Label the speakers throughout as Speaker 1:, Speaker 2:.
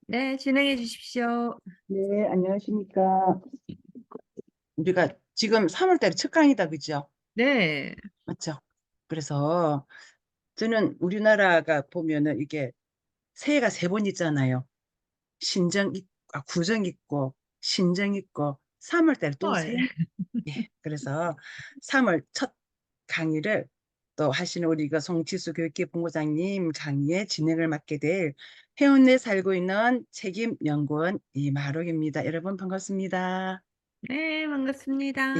Speaker 1: 네, 진행해 주십시오.
Speaker 2: 네, 안녕하십니까. 우리가 지금 3월 달에 첫 강의다, 그죠?
Speaker 1: 네.
Speaker 2: 맞죠? 그래서 저는 우리나라가 보면은 이게 새해가 세 번 있잖아요. 구정 있고, 신정 있고, 3월 달에 또
Speaker 1: 헐.
Speaker 2: 새해. 예, 그래서 3월 첫 강의를 또 하시는 우리 그 송치수 교육기 본부장님 강의에 진행을 맡게 될 해운대에 살고 있는 책임연구원 이마록입니다. 여러분 반갑습니다.
Speaker 1: 네,
Speaker 2: 예,
Speaker 1: 반갑습니다.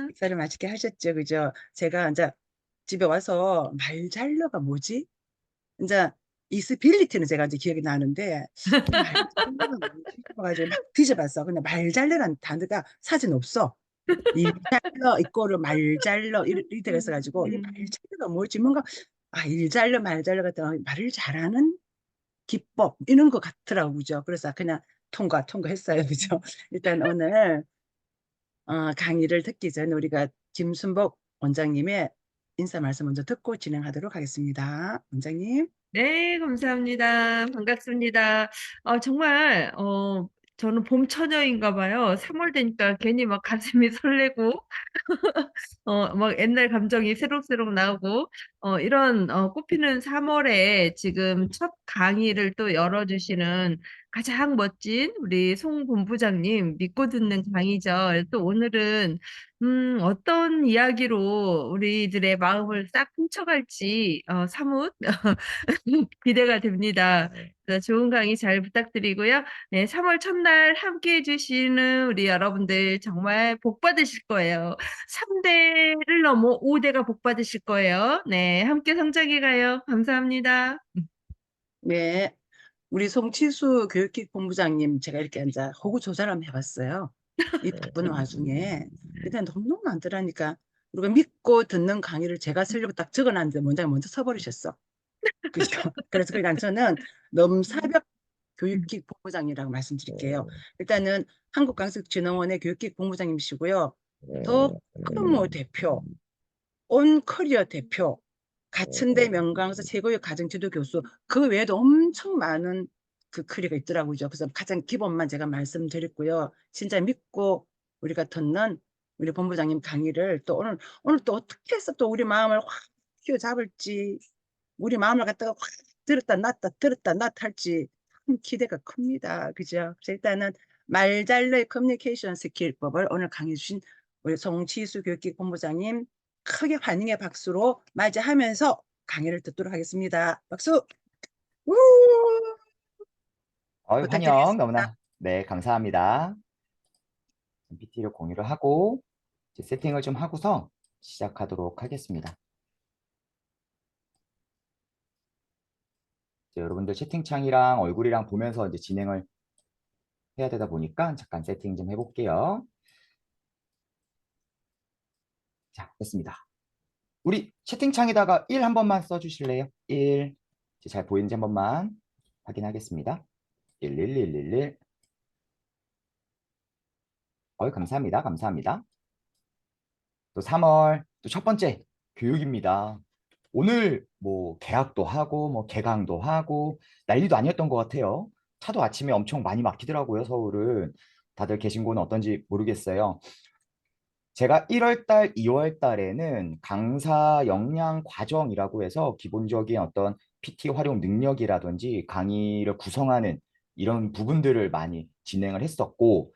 Speaker 2: 식사를 맛있게 하셨죠, 그죠? 제가 이제 집에 와서 말잘러가 뭐지? 이제 이스빌리티는 제가 이제 기억이 나는데 이 말잘러가 뭐지 싶어가지고 막 뒤져봤어. 근데 말잘러라는 단어가 사진 없어. 일잘러 이거를 말잘러 이렇게 돼가지고 이
Speaker 1: 음,
Speaker 2: 말잘러가 뭐지? 뭔가 일잘러 말잘러 같은 거, 말을 잘하는 기법 이런 거 같더라고, 그죠? 그래서 그냥 통과했어요, 그죠? 일단 오늘 강의를 듣기 전에 우리가 김순복 원장님의 인사 말씀 먼저 듣고 진행하도록 하겠습니다. 원장님.
Speaker 1: 네, 감사합니다. 반갑습니다. 정말, 저는 봄 처녀인가 봐요. 3월 되니까 괜히 막 가슴이 설레고, 막 옛날 감정이 새록새록 나오고, 이런, 꽃피는 3월에 지금 첫 강의를 또 열어주시는 가장 멋진 우리 송 본부장님 믿고 듣는 강의죠. 또 오늘은, 어떤 이야기로 우리들의 마음을 싹 훔쳐갈지, 사뭇 기대가 됩니다. 그래서 좋은 강의 잘 부탁드리고요. 네, 3월 첫날 함께 해주시는 우리 여러분들 정말 복 받으실 거예요. 3대를 넘어 5대가 복 받으실 거예요. 네, 함께 성장해 가요. 감사합니다.
Speaker 2: 네. 우리 송치수 교육기 본부장님 제가 이렇게 앉아 호구 조사를 한번 해봤어요. 이 바쁜 와중에. 일단 너무 많더라니까. 우리가 믿고 듣는 강의를 제가 쓰려고 딱 적어놨는데 원장님 먼저 써버리셨어. 그죠? 그래서 그냥 저는 넘사벽 교육기 본부장이라고 말씀드릴게요. 일단은 한국강습진흥원의 교육기 본부장님이시고요. 더 크모 대표, 온 커리어 대표, 가천대 명강사 최고의 가정지도 교수, 그 외에도 엄청 많은 그 커리어가 있더라고요. 그래서 가장 기본만 제가 말씀드렸고요. 진짜 믿고 우리가 듣는 우리 본부장님 강의를 또 오늘 또 어떻게 해서 또 우리 마음을 확 휘어잡을지, 우리 마음을 갖다가 확 들었다 놨다 할지 참 기대가 큽니다. 그죠? 그래서 일단은 말잘러의 커뮤니케이션 스킬법을 오늘 강해 주신 우리 송치수 교육기 본부장님 크게 환영의 박수로 맞이하면서 강의를 듣도록 하겠습니다. 박수! 우!
Speaker 3: 환영
Speaker 2: 부탁드리겠습니다.
Speaker 3: 너무나 네 감사합니다. PPT를 공유를 하고 이제 세팅을 좀 하고서 시작하도록 하겠습니다. 이제 여러분들 채팅창이랑 얼굴이랑 보면서 이제 진행을 해야 되다 보니까 잠깐 세팅 좀 해볼게요. 자, 됐습니다. 우리 채팅창에다가 1 한 번만 써주실래요? 1. 이제 잘 보이는지 한 번만 확인하겠습니다. 11111. 감사합니다. 감사합니다. 또 3월 또 첫 번째 교육입니다. 오늘 뭐 개학도 하고 뭐 개강도 하고 난리도 아니었던 것 같아요. 차도 아침에 엄청 많이 막히더라고요, 서울은. 다들 계신 곳은 어떤지 모르겠어요. 제가 1월 달, 2월 달에는 강사 역량 과정이라고 해서 기본적인 어떤 PT 활용 능력이라든지 강의를 구성하는 이런 부분들을 많이 진행을 했었고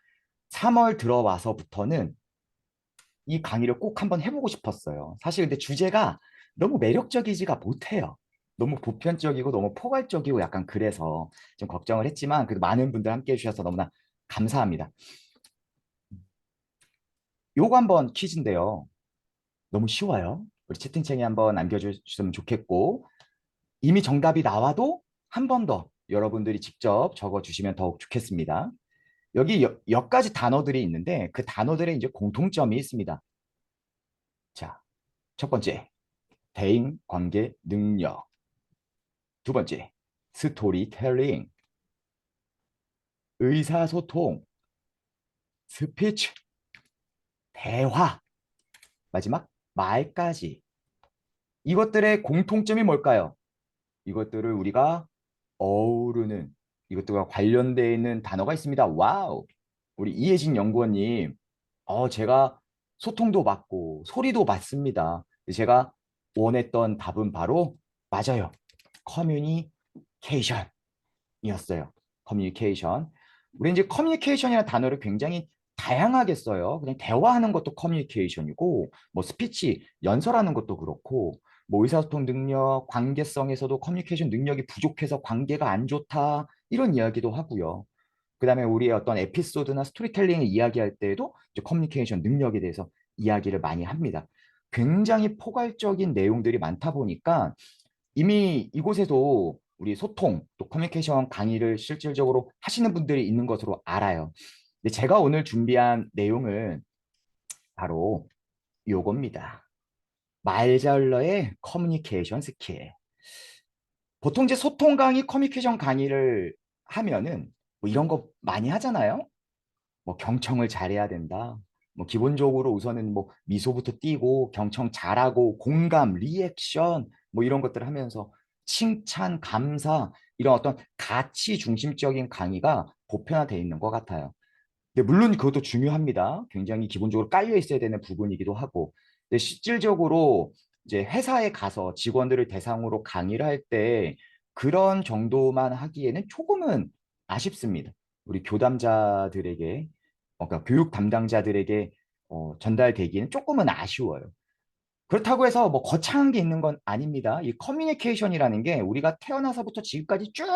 Speaker 3: 3월 들어와서부터는 이 강의를 꼭 한번 해보고 싶었어요. 사실 근데 주제가 너무 매력적이지가 못해요. 너무 보편적이고 너무 포괄적이고 약간 그래서 좀 걱정을 했지만 그래도 많은 분들 함께 해주셔서 너무나 감사합니다. 요거 한번 퀴즈인데요. 너무 쉬워요. 우리 채팅창에 한번 남겨주시면 좋겠고 이미 정답이 나와도 한 번 더 여러분들이 직접 적어주시면 더욱 좋겠습니다. 여기 몇 가지 단어들이 있는데 그 단어들에 이제 공통점이 있습니다. 자, 첫 번째. 대인 관계 능력. 두 번째, 스토리텔링, 의사소통, 스피치, 대화. 마지막, 말까지. 이것들의 공통점이 뭘까요? 이것들을 우리가 어우르는 이것들과 관련되어 있는 단어가 있습니다. 와우. 우리 이혜진 연구원님, 제가 소통도 맞고 소리도 맞습니다. 제가 원했던 답은 바로 맞아요. 커뮤니케이션이었어요. 커뮤니케이션. 우리 이제 커뮤니케이션이라는 단어를 굉장히 다양하게 써요. 그냥 대화하는 것도 커뮤니케이션이고, 뭐 스피치, 연설하는 것도 그렇고, 뭐 의사소통 능력, 관계성에서도 커뮤니케이션 능력이 부족해서 관계가 안 좋다, 이런 이야기도 하고요. 그다음에 우리의 어떤 에피소드나 스토리텔링을 이야기할 때에도 이제 커뮤니케이션 능력에 대해서 이야기를 많이 합니다. 굉장히 포괄적인 내용들이 많다 보니까 이미 이곳에도 우리 소통 또 커뮤니케이션 강의를 실질적으로 하시는 분들이 있는 것으로 알아요. 근데 제가 오늘 준비한 내용은 바로 요겁니다. 말잘러의 커뮤니케이션 스킬. 보통 이제 소통 강의, 커뮤니케이션 강의를 하면은 뭐 이런 거 많이 하잖아요. 뭐 경청을 잘해야 된다. 뭐 기본적으로 우선은 뭐 미소부터 띄고 경청 잘하고 공감, 리액션 뭐 이런 것들을 하면서 칭찬, 감사 이런 어떤 가치 중심적인 강의가 보편화되어 있는 것 같아요. 근데 물론 그것도 중요합니다. 굉장히 기본적으로 깔려 있어야 되는 부분이기도 하고. 근데 실질적으로 이제 회사에 가서 직원들을 대상으로 강의를 할 때 그런 정도만 하기에는 조금은 아쉽습니다. 우리 교담자들에게, 그러니까 교육 담당자들에게 전달되기는 조금은 아쉬워요. 그렇다고 해서 뭐 거창한 게 있는 건 아닙니다. 이 커뮤니케이션이라는 게 우리가 태어나서부터 지금까지 쭉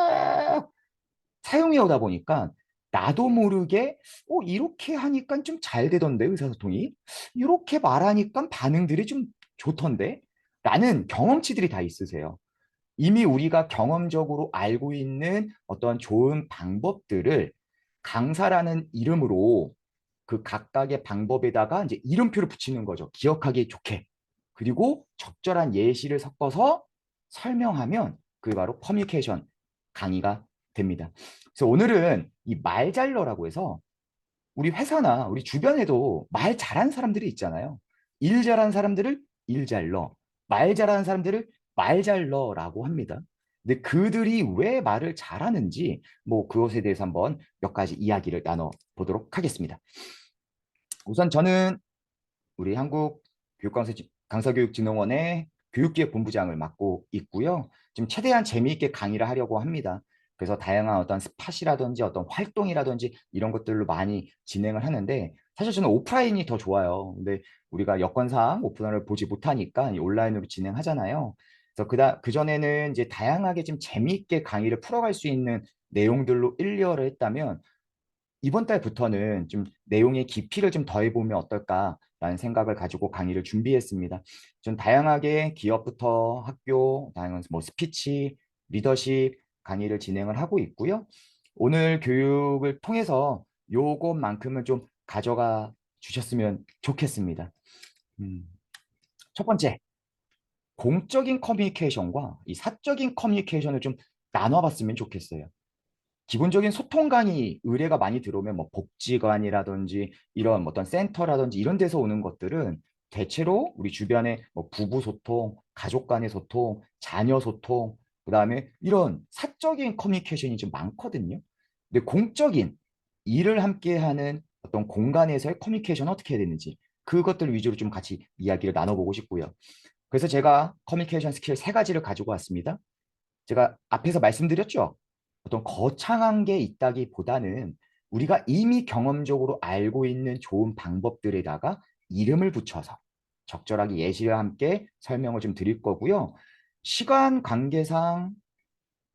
Speaker 3: 사용해 오다 보니까 나도 모르게 이렇게 하니까 좀 잘 되던데 의사소통이 이렇게 말하니까 반응들이 좀 좋던데 라는 경험치들이 다 있으세요. 이미 우리가 경험적으로 알고 있는 어떤 좋은 방법들을 강사라는 이름으로 그 각각의 방법에다가 이제 이름표를 붙이는 거죠. 기억하기 좋게. 그리고 적절한 예시를 섞어서 설명하면 그게 바로 커뮤니케이션 강의가 됩니다. 그래서 오늘은 이 말잘러라고 해서 우리 회사나 우리 주변에도 말 잘하는 사람들이 있잖아요. 일 잘하는 사람들을 일 잘러, 말 잘하는 사람들을 말 잘러라고 합니다. 근데 그들이 왜 말을 잘하는지 뭐 그것에 대해서 한번 몇 가지 이야기를 나눠 보도록 하겠습니다. 우선 저는 우리 한국 강사교육진흥원의 교육기획본부장을 맡고 있고요. 지금 최대한 재미있게 강의를 하려고 합니다. 그래서 다양한 어떤 스팟이라든지 어떤 활동이라든지 이런 것들로 많이 진행을 하는데 사실 저는 오프라인이 더 좋아요. 근데 우리가 여건상 오프라인을 보지 못하니까 온라인으로 진행하잖아요. 그래서 그전에는 이제 다양하게 좀 재미있게 강의를 풀어갈 수 있는 내용들로 일리어를 했다면 이번 달부터는 좀 내용의 깊이를 좀 더해보면 어떨까라는 생각을 가지고 강의를 준비했습니다. 좀 다양하게 기업부터 학교, 다양한 뭐 스피치, 리더십 강의를 진행을 하고 있고요. 오늘 교육을 통해서 요것만큼은 좀 가져가 주셨으면 좋겠습니다. 음, 첫 번째, 공적인 커뮤니케이션과 이 사적인 커뮤니케이션을 좀 나눠봤으면 좋겠어요. 기본적인 소통 강의 의뢰가 많이 들어오면 뭐 복지관이라든지 이런 어떤 센터라든지 이런 데서 오는 것들은 대체로 우리 주변에 뭐 부부 소통, 가족 간의 소통, 자녀 소통, 그다음에 이런 사적인 커뮤니케이션이 좀 많거든요. 근데 공적인 일을 함께 하는 어떤 공간에서의 커뮤니케이션은 어떻게 해야 되는지 그것들 위주로 좀 같이 이야기를 나눠보고 싶고요. 그래서 제가 커뮤니케이션 스킬 세 가지를 가지고 왔습니다. 제가 앞에서 말씀드렸죠. 어떤 거창한 게 있다기보다는 우리가 이미 경험적으로 알고 있는 좋은 방법들에다가 이름을 붙여서 적절하게 예시와 함께 설명을 좀 드릴 거고요. 시간 관계상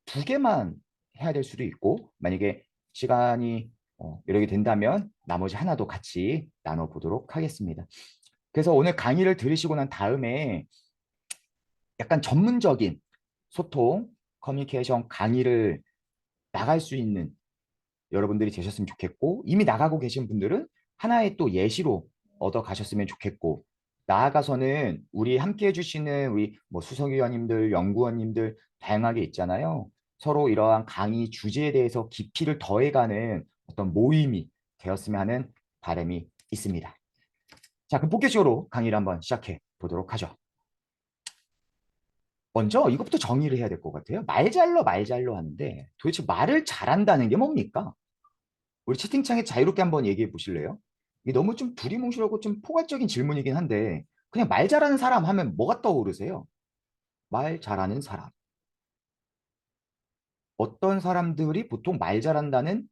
Speaker 3: 두 개만 해야 될 수도 있고, 만약에 시간이 여러 개 된다면 나머지 하나도 같이 나눠보도록 하겠습니다. 그래서 오늘 강의를 들으시고 난 다음에 약간 전문적인 소통, 커뮤니케이션 강의를 나갈 수 있는 여러분들이 되셨으면 좋겠고, 이미 나가고 계신 분들은 하나의 또 예시로 얻어 가셨으면 좋겠고, 나아가서는 우리 함께 해주시는 우리 뭐 수석위원님들, 연구원님들 다양하게 있잖아요. 서로 이러한 강의 주제에 대해서 깊이를 더해가는 어떤 모임이 되었으면 하는 바람이 있습니다. 자, 그럼 본격적으로 강의를 한번 시작해 보도록 하죠. 먼저 이것부터 정의를 해야 될 것 같아요. 말 잘러, 말 잘러 하는데 도대체 말을 잘한다는 게 뭡니까? 우리 채팅창에 자유롭게 한번 얘기해 보실래요? 이게 너무 좀 두리뭉실하고 좀 포괄적인 질문이긴 한데 그냥 말 잘하는 사람 하면 뭐가 떠오르세요? 말 잘하는 사람. 어떤 사람들이 보통 말 잘한다는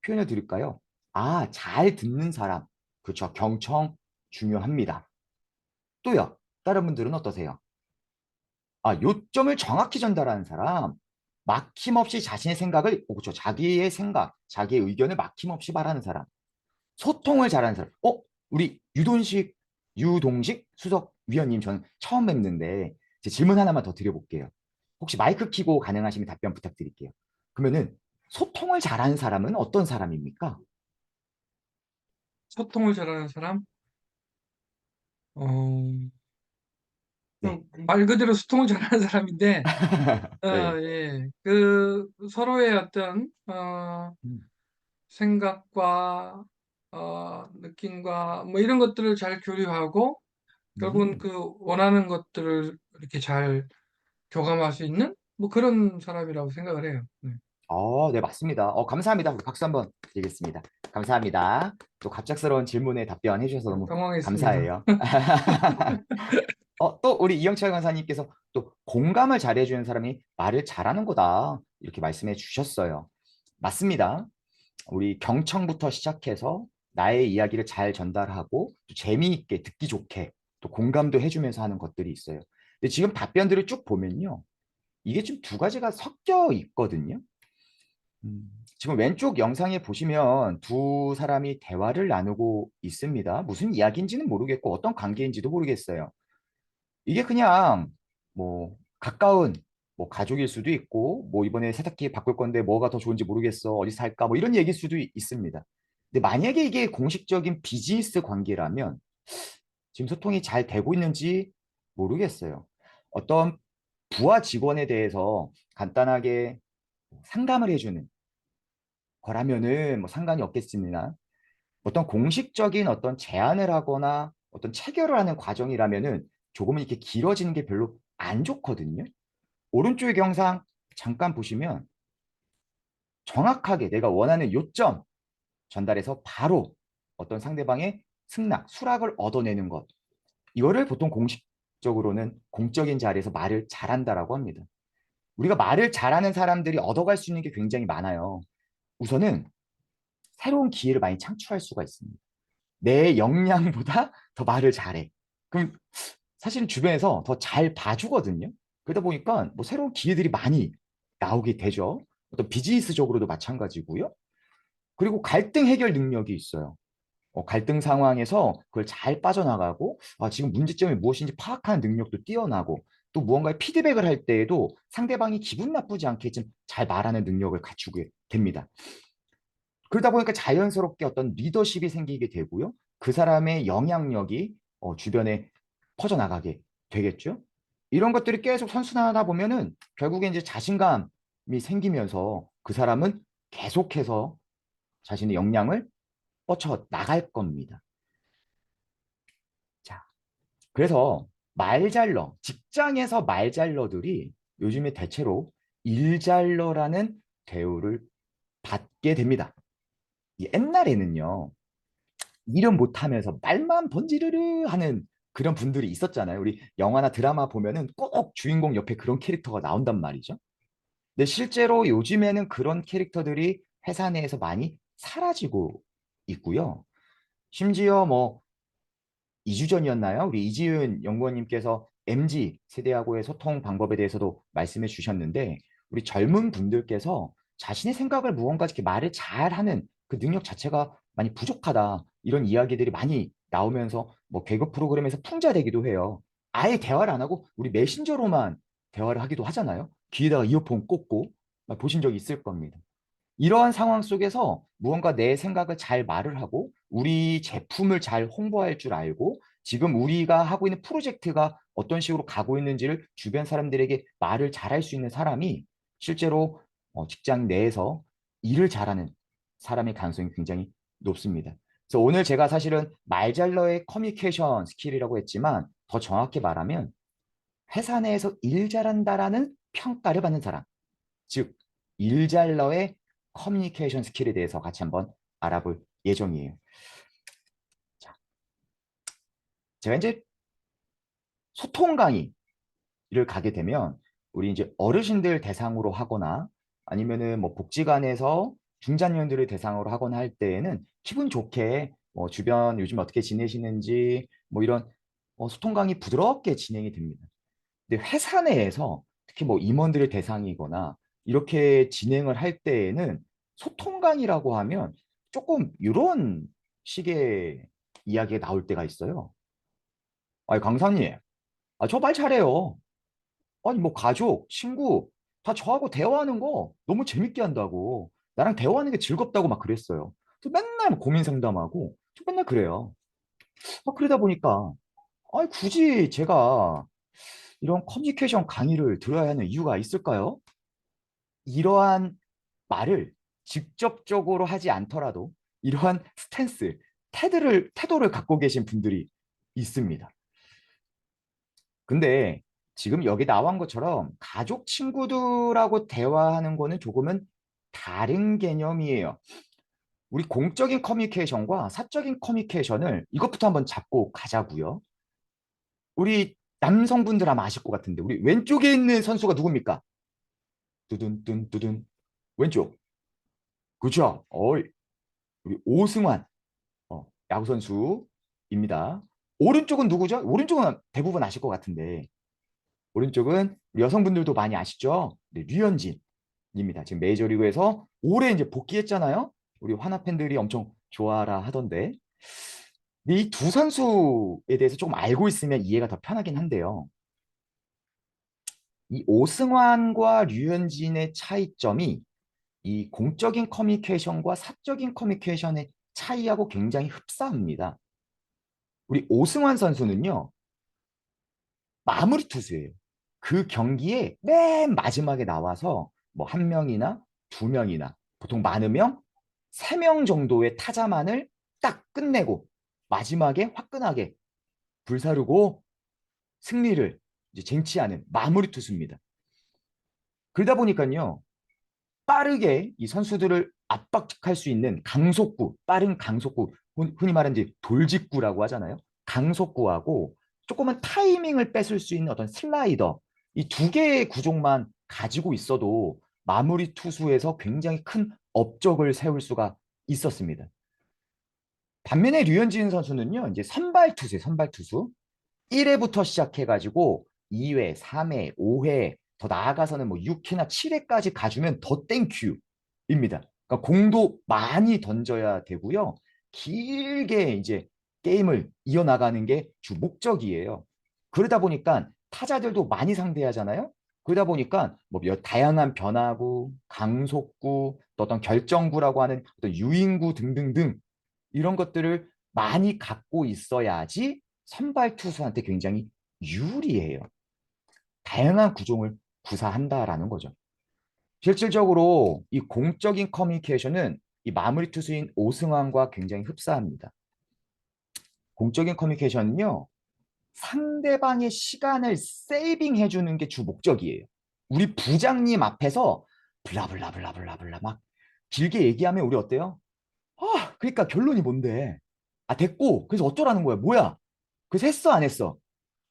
Speaker 3: 표현을 드릴까요? 아, 잘 듣는 사람. 그렇죠. 경청 중요합니다. 또요. 다른 분들은 어떠세요? 아, 요점을 정확히 전달하는 사람. 막힘없이 자신의 생각을, 그렇죠. 자기의 생각, 자기의 의견을 막힘없이 말하는 사람. 소통을 잘하는 사람. 우리 유동식 수석 위원님 저는 처음 뵙는데 제 질문 하나만 더 드려볼게요. 혹시 마이크 키고 가능하시면 답변 부탁드릴게요. 그러면은 소통을 잘하는 사람은 어떤 사람입니까?
Speaker 4: 소통을 잘하는 사람? 어,
Speaker 3: 네.
Speaker 4: 말 그대로 소통을 잘하는 사람인데,
Speaker 3: 네.
Speaker 4: 예. 그 서로의 어떤
Speaker 3: 음,
Speaker 4: 생각과 느낌과 뭐 이런 것들을 잘 교류하고 결국은
Speaker 3: 음.
Speaker 4: 그 원하는 것들을 이렇게 잘 교감할 수 있는 뭐 그런 사람이라고 생각을 해요. 네.
Speaker 3: 네, 맞습니다. 감사합니다. 우리 박수 한번 드리겠습니다. 감사합니다. 또 갑작스러운 질문에 답변해 주셔서 너무
Speaker 4: 당황했습니다.
Speaker 3: 감사해요. 또 우리 이영철 강사님께서 또 공감을 잘해주는 사람이 말을 잘하는 거다. 이렇게 말씀해 주셨어요. 맞습니다. 우리 경청부터 시작해서 나의 이야기를 잘 전달하고 또 재미있게 듣기 좋게 또 공감도 해주면서 하는 것들이 있어요. 근데 지금 답변들을 쭉 보면요. 이게 좀 두 가지가 섞여 있거든요. 지금 왼쪽 영상에 보시면 두 사람이 대화를 나누고 있습니다. 무슨 이야기인지는 모르겠고 어떤 관계인지도 모르겠어요. 이게 그냥 뭐 가까운 뭐 가족일 수도 있고 뭐 이번에 세탁기 바꿀 건데 뭐가 더 좋은지 모르겠어. 어디 살까? 뭐 이런 얘기일 수도 있습니다. 근데 만약에 이게 공식적인 비즈니스 관계라면 지금 소통이 잘 되고 있는지 모르겠어요. 어떤 부하 직원에 대해서 간단하게 상담을 해주는 거라면은 뭐 상관이 없겠습니다. 어떤 공식적인 어떤 제안을 하거나 어떤 체결을 하는 과정이라면은 조금은 이렇게 길어지는 게 별로 안 좋거든요. 오른쪽 영상 잠깐 보시면 정확하게 내가 원하는 요점 전달해서 바로 어떤 상대방의 수락을 얻어내는 것. 이거를 보통 공식적으로는 공적인 자리에서 말을 잘한다라고 합니다. 우리가 말을 잘하는 사람들이 얻어갈 수 있는 게 굉장히 많아요. 우선은 새로운 기회를 많이 창출할 수가 있습니다. 내 역량보다 더 말을 잘해. 그럼 사실은 주변에서 더 잘 봐주거든요. 그러다 보니까 뭐 새로운 기회들이 많이 나오게 되죠. 어떤 비즈니스적으로도 마찬가지고요. 그리고 갈등 해결 능력이 있어요. 갈등 상황에서 그걸 잘 빠져나가고 지금 문제점이 무엇인지 파악하는 능력도 뛰어나고 또 무언가의 피드백을 할 때에도 상대방이 기분 나쁘지 않게 좀 잘 말하는 능력을 갖추게 됩니다. 그러다 보니까 자연스럽게 어떤 리더십이 생기게 되고요. 그 사람의 영향력이 주변에 퍼져나가게 되겠죠. 이런 것들이 계속 선순환하다 보면은 결국에 이제 자신감이 생기면서 그 사람은 계속해서 자신의 역량을 뻗쳐 나갈 겁니다. 자, 그래서 말잘러, 직장에서 말잘러들이 요즘에 대체로 일잘러라는 대우를 받게 됩니다. 옛날에는요, 일은 못하면서 말만 번지르르 하는 그런 분들이 있었잖아요. 우리 영화나 드라마 보면은 꼭 주인공 옆에 그런 캐릭터가 나온단 말이죠. 근데 실제로 요즘에는 그런 캐릭터들이 회사 내에서 많이 사라지고 있고요. 심지어 뭐 2주 전이었나요? 우리 이지은 연구원님께서 MZ 세대하고의 소통 방법에 대해서도 말씀해 주셨는데 우리 젊은 분들께서 자신의 생각을 무언가 이렇게 말을 잘하는 그 능력 자체가 많이 부족하다 이런 이야기들이 많이 나오면서 뭐 개그 프로그램에서 풍자되기도 해요. 아예 대화를 안 하고 우리 메신저로만 대화를 하기도 하잖아요. 귀에다가 이어폰 꽂고 보신 적이 있을 겁니다. 이러한 상황 속에서 무언가 내 생각을 잘 말을 하고 우리 제품을 잘 홍보할 줄 알고 지금 우리가 하고 있는 프로젝트가 어떤 식으로 가고 있는지를 주변 사람들에게 말을 잘할 수 있는 사람이 실제로 직장 내에서 일을 잘하는 사람의 가능성이 굉장히 높습니다. 그래서 오늘 제가 사실은 말잘러의 커뮤니케이션 스킬이라고 했지만 더 정확히 말하면 회사 내에서 일 잘한다라는 평가를 받는 사람. 즉, 일잘러의 커뮤니케이션 스킬에 대해서 같이 한번 알아볼 예정이에요. 자, 제가 이제 소통 강의를 가게 되면 우리 이제 어르신들 대상으로 하거나 아니면은 뭐 복지관에서 중장년들을 대상으로 하거나 할 때에는 기분 좋게 뭐 주변 요즘 어떻게 지내시는지 뭐 이런 소통 강의 부드럽게 진행이 됩니다. 근데 회사 내에서 특히 뭐 임원들의 대상이거나 이렇게 진행을 할 때에는 소통 강의라고 하면 조금 이런 식의 이야기가 나올 때가 있어요. 아니, 강사님, 저 말 잘해요. 아니, 뭐 가족, 친구 다 저하고 대화하는 거 너무 재밌게 한다고. 나랑 대화하는 게 즐겁다고 막 그랬어요. 그래서 맨날 뭐 고민 상담하고 저 맨날 그래요. 그러다 보니까 아니, 굳이 제가 이런 커뮤니케이션 강의를 들어야 하는 이유가 있을까요? 이러한 말을 직접적으로 하지 않더라도 이러한 스탠스, 태도를 갖고 계신 분들이 있습니다. 근데 지금 여기 나온 것처럼 가족, 친구들하고 대화하는 거는 조금은 다른 개념이에요. 우리 공적인 커뮤니케이션과 사적인 커뮤니케이션을 이것부터 한번 잡고 가자고요. 우리 남성분들 아마 아실 것 같은데 우리 왼쪽에 있는 선수가 누굽니까? 두둔 두둔 왼쪽. 그렇죠. 우리 오승환 야구 선수입니다. 오른쪽은 누구죠? 오른쪽은 대부분 아실 것 같은데 오른쪽은 우리 여성분들도 많이 아시죠? 네, 류현진입니다. 지금 메이저리그에서 올해 이제 복귀했잖아요. 우리 화나 팬들이 엄청 좋아라 하던데 이 두 선수에 대해서 조금 알고 있으면 이해가 더 편하긴 한데요. 이 오승환과 류현진의 차이점이 이 공적인 커뮤니케이션과 사적인 커뮤니케이션의 차이하고 굉장히 흡사합니다. 우리 오승환 선수는요, 마무리 투수예요. 그 경기에 맨 마지막에 나와서 뭐 한 명이나 두 명이나 보통 많으면 세 명 정도의 타자만을 딱 끝내고 마지막에 화끈하게 불사르고 승리를 이제 쟁취하는 마무리 투수입니다. 그러다 보니까요, 빠르게 이 선수들을 압박할 수 있는 강속구, 빠른 강속구, 흔히 말하는 이제 돌직구라고 하잖아요. 강속구하고 조금은 타이밍을 뺏을 수 있는 어떤 슬라이더, 이 두 개의 구종만 가지고 있어도 마무리 투수에서 굉장히 큰 업적을 세울 수가 있었습니다. 반면에 류현진 선수는요, 이제 선발 투수예요, 선발 투수. 1회부터 시작해가지고 2회, 3회, 5회, 더 나아가서는 뭐 6회나 7회까지 가주면 더 땡큐입니다. 그러니까 공도 많이 던져야 되고요. 길게 이제 게임을 이어나가는 게 주 목적이에요. 그러다 보니까 타자들도 많이 상대하잖아요. 그러다 보니까 뭐 다양한 변화구, 강속구, 또 어떤 결정구라고 하는 어떤 유인구 등등등 이런 것들을 많이 갖고 있어야지 선발 투수한테 굉장히 유리해요. 다양한 구종을 구사한다라는 거죠. 실질적으로 이 공적인 커뮤니케이션은 이 마무리 투수인 오승환과 굉장히 흡사합니다. 공적인 커뮤니케이션은요, 상대방의 시간을 세이빙 해주는 게 주 목적이에요. 우리 부장님 앞에서 블라블라블라블라블라 막 길게 얘기하면 우리 어때요? 그러니까 결론이 뭔데? 됐고. 그래서 어쩌라는 거야? 뭐야? 그래서 했어, 안 했어?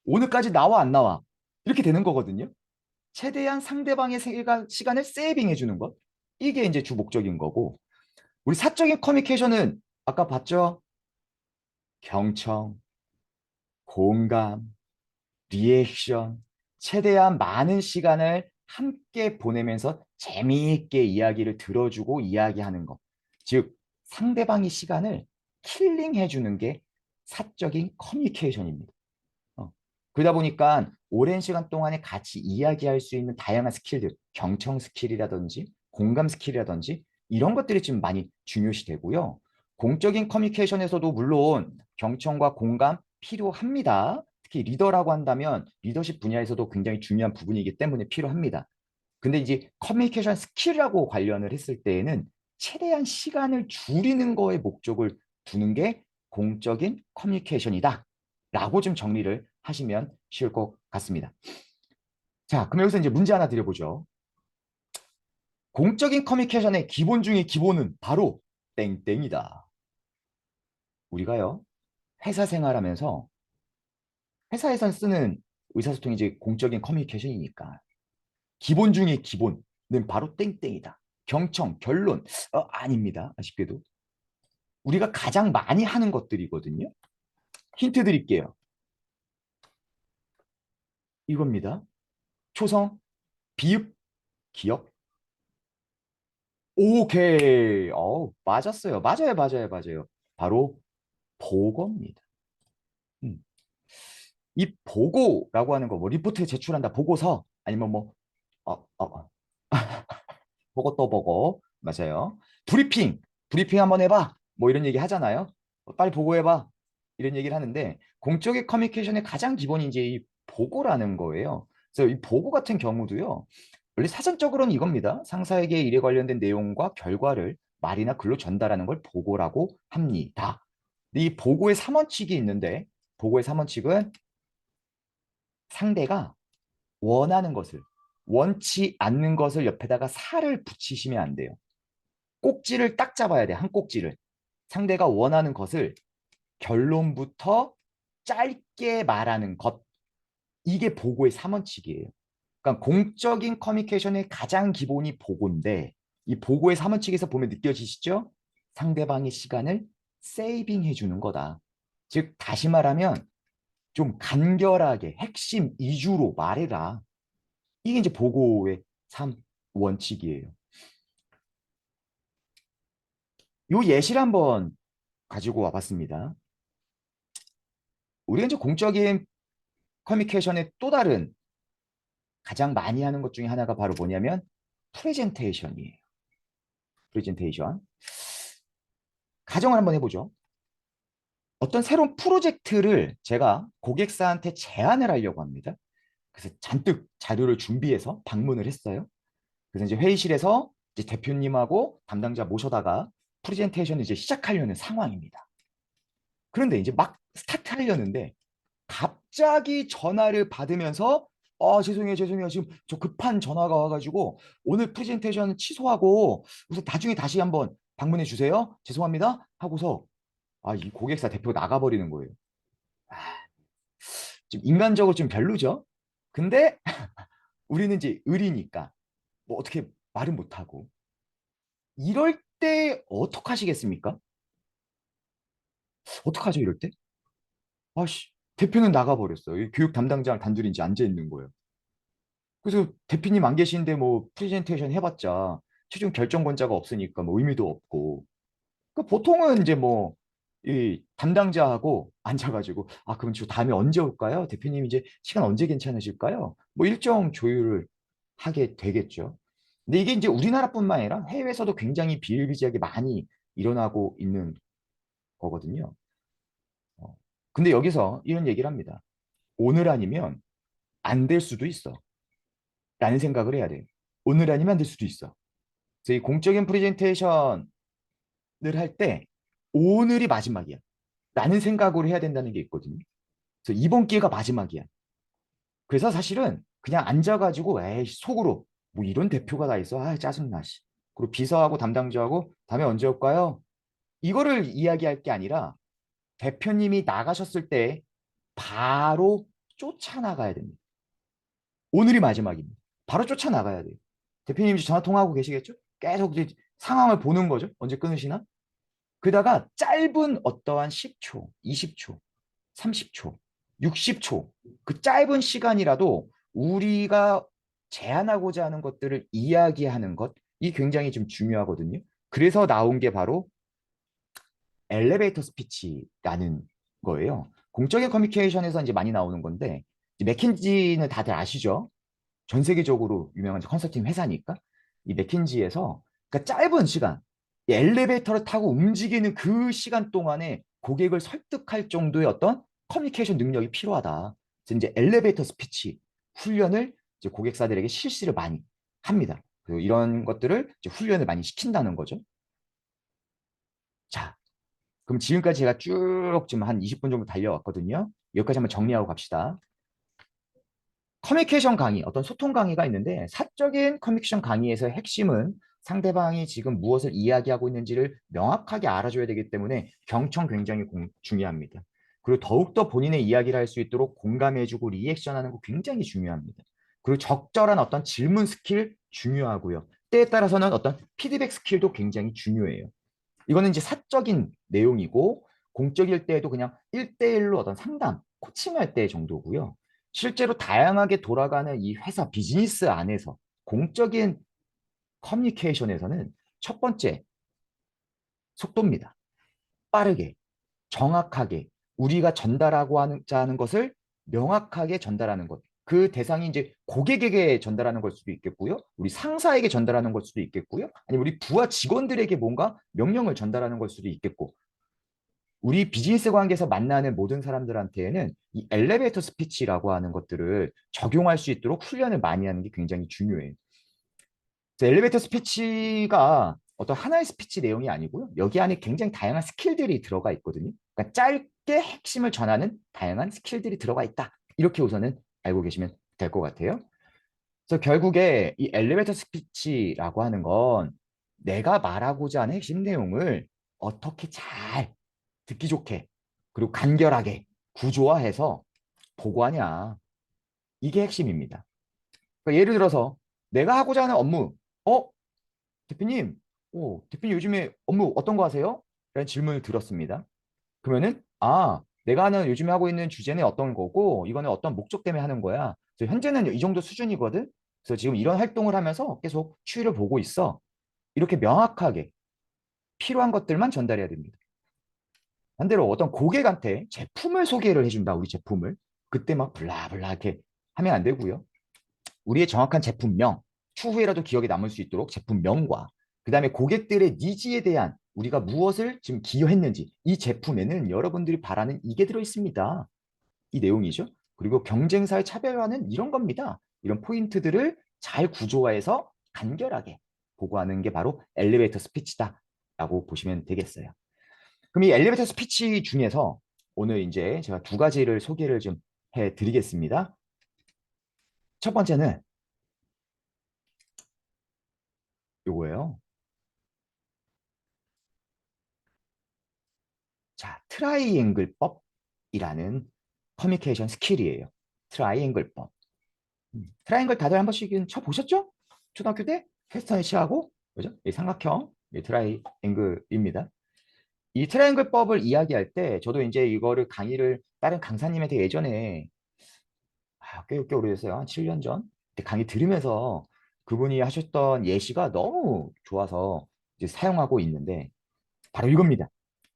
Speaker 3: 오늘까지 나와, 안 나와? 이렇게 되는 거거든요. 최대한 상대방의 시간을 세이빙 해주는 것. 이게 이제 주 목적인 거고. 우리 사적인 커뮤니케이션은 아까 봤죠? 경청, 공감, 리액션, 최대한 많은 시간을 함께 보내면서 재미있게 이야기를 들어주고 이야기하는 것. 즉, 상대방의 시간을 킬링해주는 게 사적인 커뮤니케이션입니다. 그러다 보니까 오랜 시간 동안에 같이 이야기할 수 있는 다양한 스킬들, 경청 스킬이라든지 공감 스킬이라든지 이런 것들이 지금 많이 중요시 되고요. 공적인 커뮤니케이션에서도 물론 경청과 공감 필요합니다. 특히 리더라고 한다면 리더십 분야에서도 굉장히 중요한 부분이기 때문에 필요합니다. 근데 이제 커뮤니케이션 스킬이라고 관련을 했을 때에는 최대한 시간을 줄이는 거에 목적을 두는 게 공적인 커뮤니케이션이다. 라고 좀 정리를 하시면 쉬울 것 같습니다. 자, 그럼 여기서 이제 문제 하나 드려보죠. 공적인 커뮤니케이션의 기본 중의 기본은 바로 땡땡이다. 우리가요, 회사 생활하면서 회사에서 쓰는 의사소통이 이제 공적인 커뮤니케이션이니까 기본 중의 기본은 바로 땡땡이다. 경청, 결론, 아닙니다. 아쉽게도. 우리가 가장 많이 하는 것들이거든요. 힌트 드릴게요. 이겁니다. 초성, 비읍, 기억. 오케이. 맞았어요. 맞아요, 맞아요, 맞아요. 바로 보고입니다. 음. 이 보고라고 하는 거, 뭐 리포트 제출한다, 보고서, 아니면 뭐, 보고 또 보고, 맞아요. 브리핑, 브리핑 한번 해봐. 뭐 이런 얘기 하잖아요. 빨리 보고해봐. 이런 얘기를 하는데, 공적인 커뮤니케이션의 가장 기본이 이제 이 보고라는 거예요. 그래서 이 보고 같은 경우도요, 원래 사전적으로는 이겁니다. 상사에게 일에 관련된 내용과 결과를 말이나 글로 전달하는 걸 보고라고 합니다. 근데 이 보고의 3원칙이 있는데, 보고의 3원칙은 상대가 원하는 것을, 원치 않는 것을 옆에다가 살을 붙이시면 안 돼요. 꼭지를 딱 잡아야 돼, 한 꼭지를. 상대가 원하는 것을 결론부터 짧게 말하는 것. 이게 보고의 3원칙이에요. 그러니까 공적인 커뮤니케이션의 가장 기본이 보고인데, 이 보고의 3원칙에서 보면 느껴지시죠? 상대방의 시간을 세이빙 해주는 거다. 즉, 다시 말하면 좀 간결하게 핵심 이주로 말해라. 이게 이제 보고의 3원칙이에요. 요 예시를 한번 가지고 와봤습니다. 우리가 이제 공적인 커뮤니케이션의 또 다른 가장 많이 하는 것 중에 하나가 바로 뭐냐면 프레젠테이션이에요. 프레젠테이션. 가정을 한번 해보죠. 어떤 새로운 프로젝트를 제가 고객사한테 제안을 하려고 합니다. 그래서 잔뜩 자료를 준비해서 방문을 했어요. 그래서 이제 회의실에서 이제 대표님하고 담당자 모셔다가 프레젠테이션을 이제 시작하려는 상황입니다. 그런데 이제 막 스타트 하려는데 갑자기 전화를 받으면서 죄송해요, 죄송해요. 지금 저 급한 전화가 와가지고 오늘 프레젠테이션 취소하고 우선 나중에 다시 한번 방문해 주세요. 죄송합니다. 하고서 이 고객사 대표가 나가버리는 거예요. 아, 좀 인간적으로 좀 별로죠? 근데 우리는 이제 의리니까 뭐 어떻게 말은 못하고 이럴 때 어떡하시겠습니까? 어떡하죠, 이럴 때? 대표는 나가버렸어요. 이 교육 담당자랑 단둘이 이제 앉아 있는 거예요. 그래서 대표님 안 계신데 뭐 프레젠테이션 해봤자 최종 결정권자가 없으니까 뭐 의미도 없고. 그러니까 보통은 이제 뭐 이 담당자하고 앉아가지고 그럼 저 다음에 언제 올까요? 대표님 이제 시간 언제 괜찮으실까요? 뭐 일정 조율을 하게 되겠죠. 근데 이게 이제 우리나라뿐만 아니라 해외에서도 굉장히 비일비재하게 많이 일어나고 있는 거거든요. 어, 근데 여기서 이런 얘기를 합니다. 오늘 아니면 안 될 수도 있어. 라는 생각을 해야 돼요. 오늘 아니면 안 될 수도 있어. 그래서 이 공적인 프레젠테이션을 할 때 오늘이 마지막이야. 라는 생각으로 해야 된다는 게 있거든요. 그래서 이번 기회가 마지막이야. 그래서 사실은 그냥 앉아가지고 에이 속으로 뭐 이런 대표가 다 있어. 짜증나. 씨. 그리고 비서하고 담당자하고 다음에 언제 올까요? 이거를 이야기할 게 아니라 대표님이 나가셨을 때 바로 쫓아나가야 됩니다. 오늘이 마지막입니다. 바로 쫓아나가야 돼요. 대표님 이제 전화 통화하고 계시겠죠? 계속 이제 상황을 보는 거죠. 언제 끊으시나? 그다가 짧은 어떠한 10초, 20초, 30초, 60초 그 짧은 시간이라도 우리가 제안하고자 하는 것들을 이야기하는 것, 이 굉장히 좀 중요하거든요. 그래서 나온 게 바로 엘리베이터 스피치라는 거예요. 공적인 커뮤니케이션에서 이제 많이 나오는 건데, 이제 맥킨지는 다들 아시죠? 전 세계적으로 유명한 컨설팅 회사니까 이 맥킨지에서 그러니까 짧은 시간, 이 엘리베이터를 타고 움직이는 그 시간 동안에 고객을 설득할 정도의 어떤 커뮤니케이션 능력이 필요하다. 그래서 이제 엘리베이터 스피치 훈련을 이제 고객사들에게 실시를 많이 합니다. 그리고 이런 것들을 이제 훈련을 많이 시킨다는 거죠. 자, 그럼 지금까지 제가 쭉 지금 한 20분 정도 달려왔거든요. 여기까지 한번 정리하고 갑시다. 커뮤니케이션 강의, 어떤 소통 강의가 있는데 사적인 커뮤니케이션 강의에서의 핵심은 상대방이 지금 무엇을 이야기하고 있는지를 명확하게 알아줘야 되기 때문에 경청 굉장히 중요합니다. 그리고 더욱더 본인의 이야기를 할 수 있도록 공감해주고 리액션하는 거 굉장히 중요합니다. 그리고 적절한 어떤 질문 스킬 중요하고요. 때에 따라서는 어떤 피드백 스킬도 굉장히 중요해요. 이거는 이제 사적인 내용이고 공적일 때에도 그냥 1대1로 어떤 상담, 코칭할 때 정도고요. 실제로 다양하게 돌아가는 이 회사 비즈니스 안에서 공적인 커뮤니케이션에서는 첫 번째 속도입니다. 빠르게, 정확하게 우리가 전달하고자 하는 것을 명확하게 전달하는 것. 그 대상이 이제 고객에게 전달하는 걸 수도 있겠고요. 우리 상사에게 전달하는 걸 수도 있겠고요. 아니면 우리 부하 직원들에게 뭔가 명령을 전달하는 걸 수도 있겠고. 우리 비즈니스 관계에서 만나는 모든 사람들한테는 이 엘리베이터 스피치라고 하는 것들을 적용할 수 있도록 훈련을 많이 하는 게 굉장히 중요해요. 그래서 엘리베이터 스피치가 어떤 하나의 스피치 내용이 아니고요. 여기 안에 굉장히 다양한 스킬들이 들어가 있거든요. 그러니까 짧게 핵심을 전하는 다양한 스킬들이 들어가 있다. 이렇게 우선은 알고 계시면 될 것 같아요. 그래서 결국에 이 엘리베이터 스피치라고 하는 건 내가 말하고자 하는 핵심 내용을 어떻게 잘 듣기 좋게 그리고 간결하게 구조화해서 보고하냐. 이게 핵심입니다. 그러니까 예를 들어서 내가 하고자 하는 업무, 대표님, 대표님 요즘에 업무 어떤 거 하세요? 라는 질문을 들었습니다. 그러면은 내가 하는 요즘에 하고 있는 주제는 어떤 거고 이거는 어떤 목적 때문에 하는 거야. 그래서 현재는 이 정도 수준이거든. 그래서 지금 이런 활동을 하면서 계속 추이를 보고 있어. 이렇게 명확하게 필요한 것들만 전달해야 됩니다. 반대로 어떤 고객한테 제품을 소개를 해준다, 우리 제품을. 그때 막 블라블라 이렇게 하면 안 되고요. 우리의 정확한 제품명, 추후에라도 기억에 남을 수 있도록 제품명과 그 다음에 고객들의 니즈에 대한 우리가 무엇을 지금 기여했는지 이 제품에는 여러분들이 바라는 이게 들어있습니다. 이 내용이죠. 그리고 경쟁사의 차별화는 이런 겁니다. 이런 포인트들을 잘 구조화해서 간결하게 보고하는 게 바로 엘리베이터 스피치다 라고 보시면 되겠어요. 그럼 이 엘리베이터 스피치 중에서 오늘 이제 제가 두 가지를 소개를 좀 해드리겠습니다. 첫 번째는 요거예요. 자, 트라이앵글법이라는 커뮤니케이션 스킬이에요. 트라이앵글법. 트라이앵글 다들 한 번씩은 쳐보셨죠? 초등학교 때 퀘스턴을 취하고, 그죠? 이 삼각형, 이 트라이앵글입니다. 이 트라이앵글법을 이야기할 때 저도 이제 이거를 강의를 다른 강사님한테 예전에 꽤 오래됐어요. 한 7년 전. 그때 강의 들으면서 그분이 하셨던 예시가 너무 좋아서 이제 사용하고 있는데 바로 이겁니다.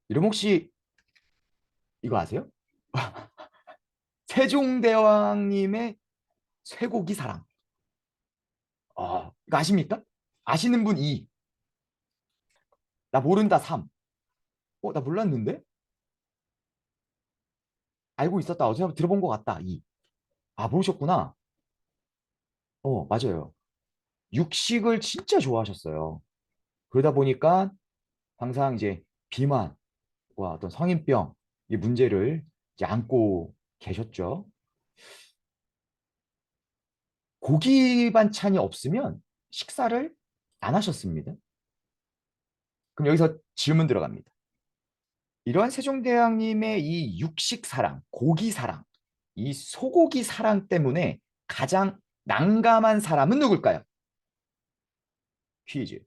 Speaker 3: 여러분 혹시 이거 아세요? 세종대왕님의 쇠고기 사랑. 이거 아십니까? 아시는 분 2. 나 모른다 3. 나 몰랐는데? 알고 있었다. 어디서 한번 들어본 것 같다 2. 모르셨구나. 맞아요. 육식을 진짜 좋아하셨어요. 그러다 보니까 항상 이제 비만과 어떤 성인병 이 문제를 이제 안고 계셨죠. 고기 반찬이 없으면 식사를 안 하셨습니다. 그럼 여기서 질문 들어갑니다. 이러한 세종대왕님의 이 육식 사랑, 고기 사랑, 이 소고기 사랑 때문에 가장 난감한 사람은 누굴까요? 퀴즈.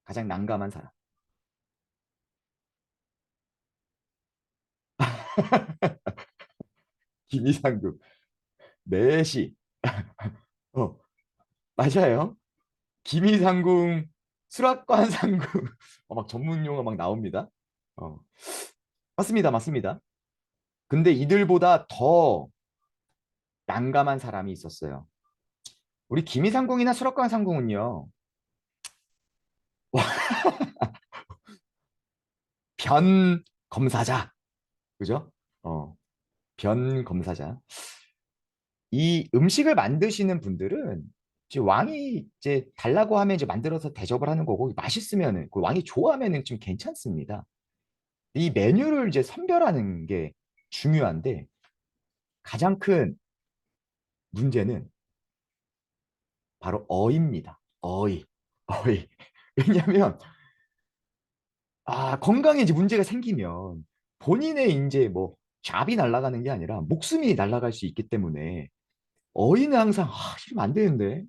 Speaker 3: 가장 난감한 사람. 김이상국. 내시. 어, 맞아요. 김이상궁, 수락관 상궁. 막 전문 용어 막 나옵니다. 어, 맞습니다. 맞습니다. 근데 이들보다 더 난감한 사람이 있었어요. 우리 김이상궁이나 수락관 상궁은요. 변 검사자. 그죠? 변 검사자. 이 음식을 만드시는 분들은 이제 왕이 이제 달라고 하면 이제 만들어서 대접을 하는 거고 맛있으면은 그 왕이 좋아하면은 좀 괜찮습니다. 이 메뉴를 이제 선별하는 게 중요한데 가장 큰 문제는 바로 어입니다. 어이. 어이. 왜냐면 건강에 이제 문제가 생기면 본인의 이제 뭐 잡이 날아가는 게 아니라 목숨이 날아갈 수 있기 때문에 어이는 항상 이러면 안 되는데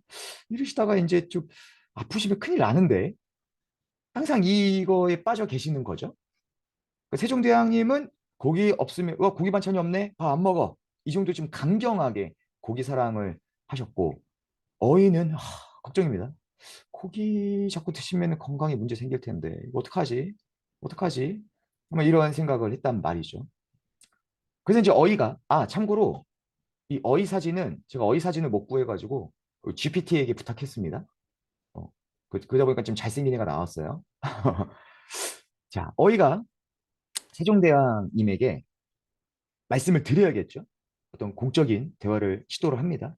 Speaker 3: 이러시다가 이제 좀 아프시면 큰일 나는데 항상 이거에 빠져 계시는 거죠. 세종대왕님은 고기 없으면 고기 반찬이 없네 밥 안 먹어 이 정도 좀 강경하게 고기 사랑을 하셨고 어이는 걱정입니다. 고기 자꾸 드시면 건강에 문제 생길 텐데 이거 어떡하지? 어떡하지? 아마 이런 생각을 했단 말이죠. 그래서 이제 어이가 참고로 이 어이 사진은 제가 어이 사진을 못 구해가지고 GPT에게 부탁했습니다. 그러다 보니까 좀 잘생긴 애가 나왔어요. 자, 어이가 세종대왕님에게 말씀을 드려야겠죠. 어떤 공적인 대화를 시도를 합니다.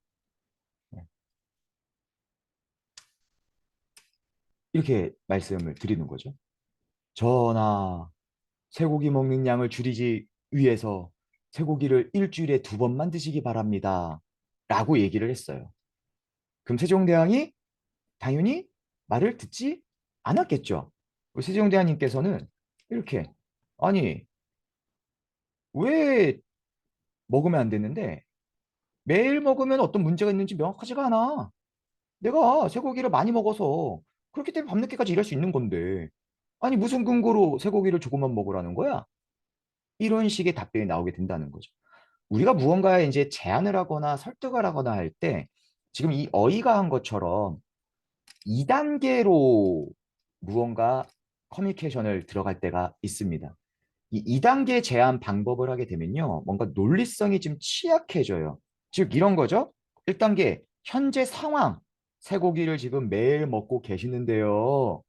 Speaker 3: 이렇게 말씀을 드리는 거죠. 전하, 쇠고기 먹는 양을 줄이기 위해서 쇠고기를 일주일에 2번만 드시기 바랍니다. 라고 얘기를 했어요. 그럼 세종대왕이 당연히 말을 듣지 않았겠죠. 세종대왕님께서는 이렇게 아니 왜 먹으면 안 되는데 매일 먹으면 어떤 문제가 있는지 명확하지가 않아. 내가 쇠고기를 많이 먹어서 그렇기 때문에 밤늦게까지 일할 수 있는 건데 아니 무슨 근거로 쇠고기를 조금만 먹으라는 거야? 이런 식의 답변이 나오게 된다는 거죠. 우리가 무언가에 이제 제안을 하거나 설득을 하거나 할 때 지금 이 어이가 한 것처럼 2단계로 무언가 커뮤니케이션을 들어갈 때가 있습니다. 이 2단계 제안 방법을 하게 되면요. 뭔가 논리성이 좀 취약해져요. 즉 이런 거죠. 1단계 현재 상황. 쇠고기를 지금 매일 먹고 계시는데요.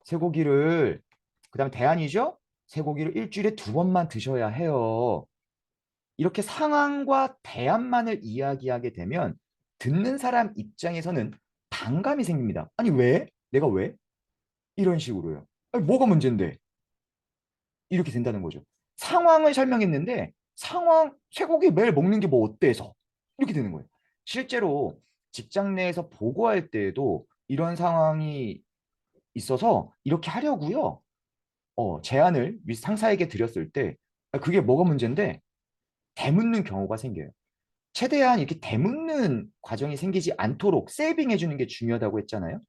Speaker 3: 쇠고기를 그다음에 대안이죠. 쇠고기를 일주일에 2번만 드셔야 해요. 이렇게 상황과 대안만을 이야기하게 되면 듣는 사람 입장에서는 반감이 생깁니다. 아니 왜? 내가 왜? 이런 식으로요. 아니, 뭐가 문제인데? 이렇게 된다는 거죠. 상황을 설명했는데 쇠고기 매일 먹는 게 뭐 어때서? 이렇게 되는 거예요. 실제로 직장 내에서 보고할 때에도 이런 상황이 있어서 이렇게 하려고요. 제안을 상사에게 드렸을 때 그게 뭐가 문제인데 대묻는 경우가 생겨요. 최대한 이렇게 대묻는 과정이 생기지 않도록 세이빙 해주는 게 중요하다고 했잖아요.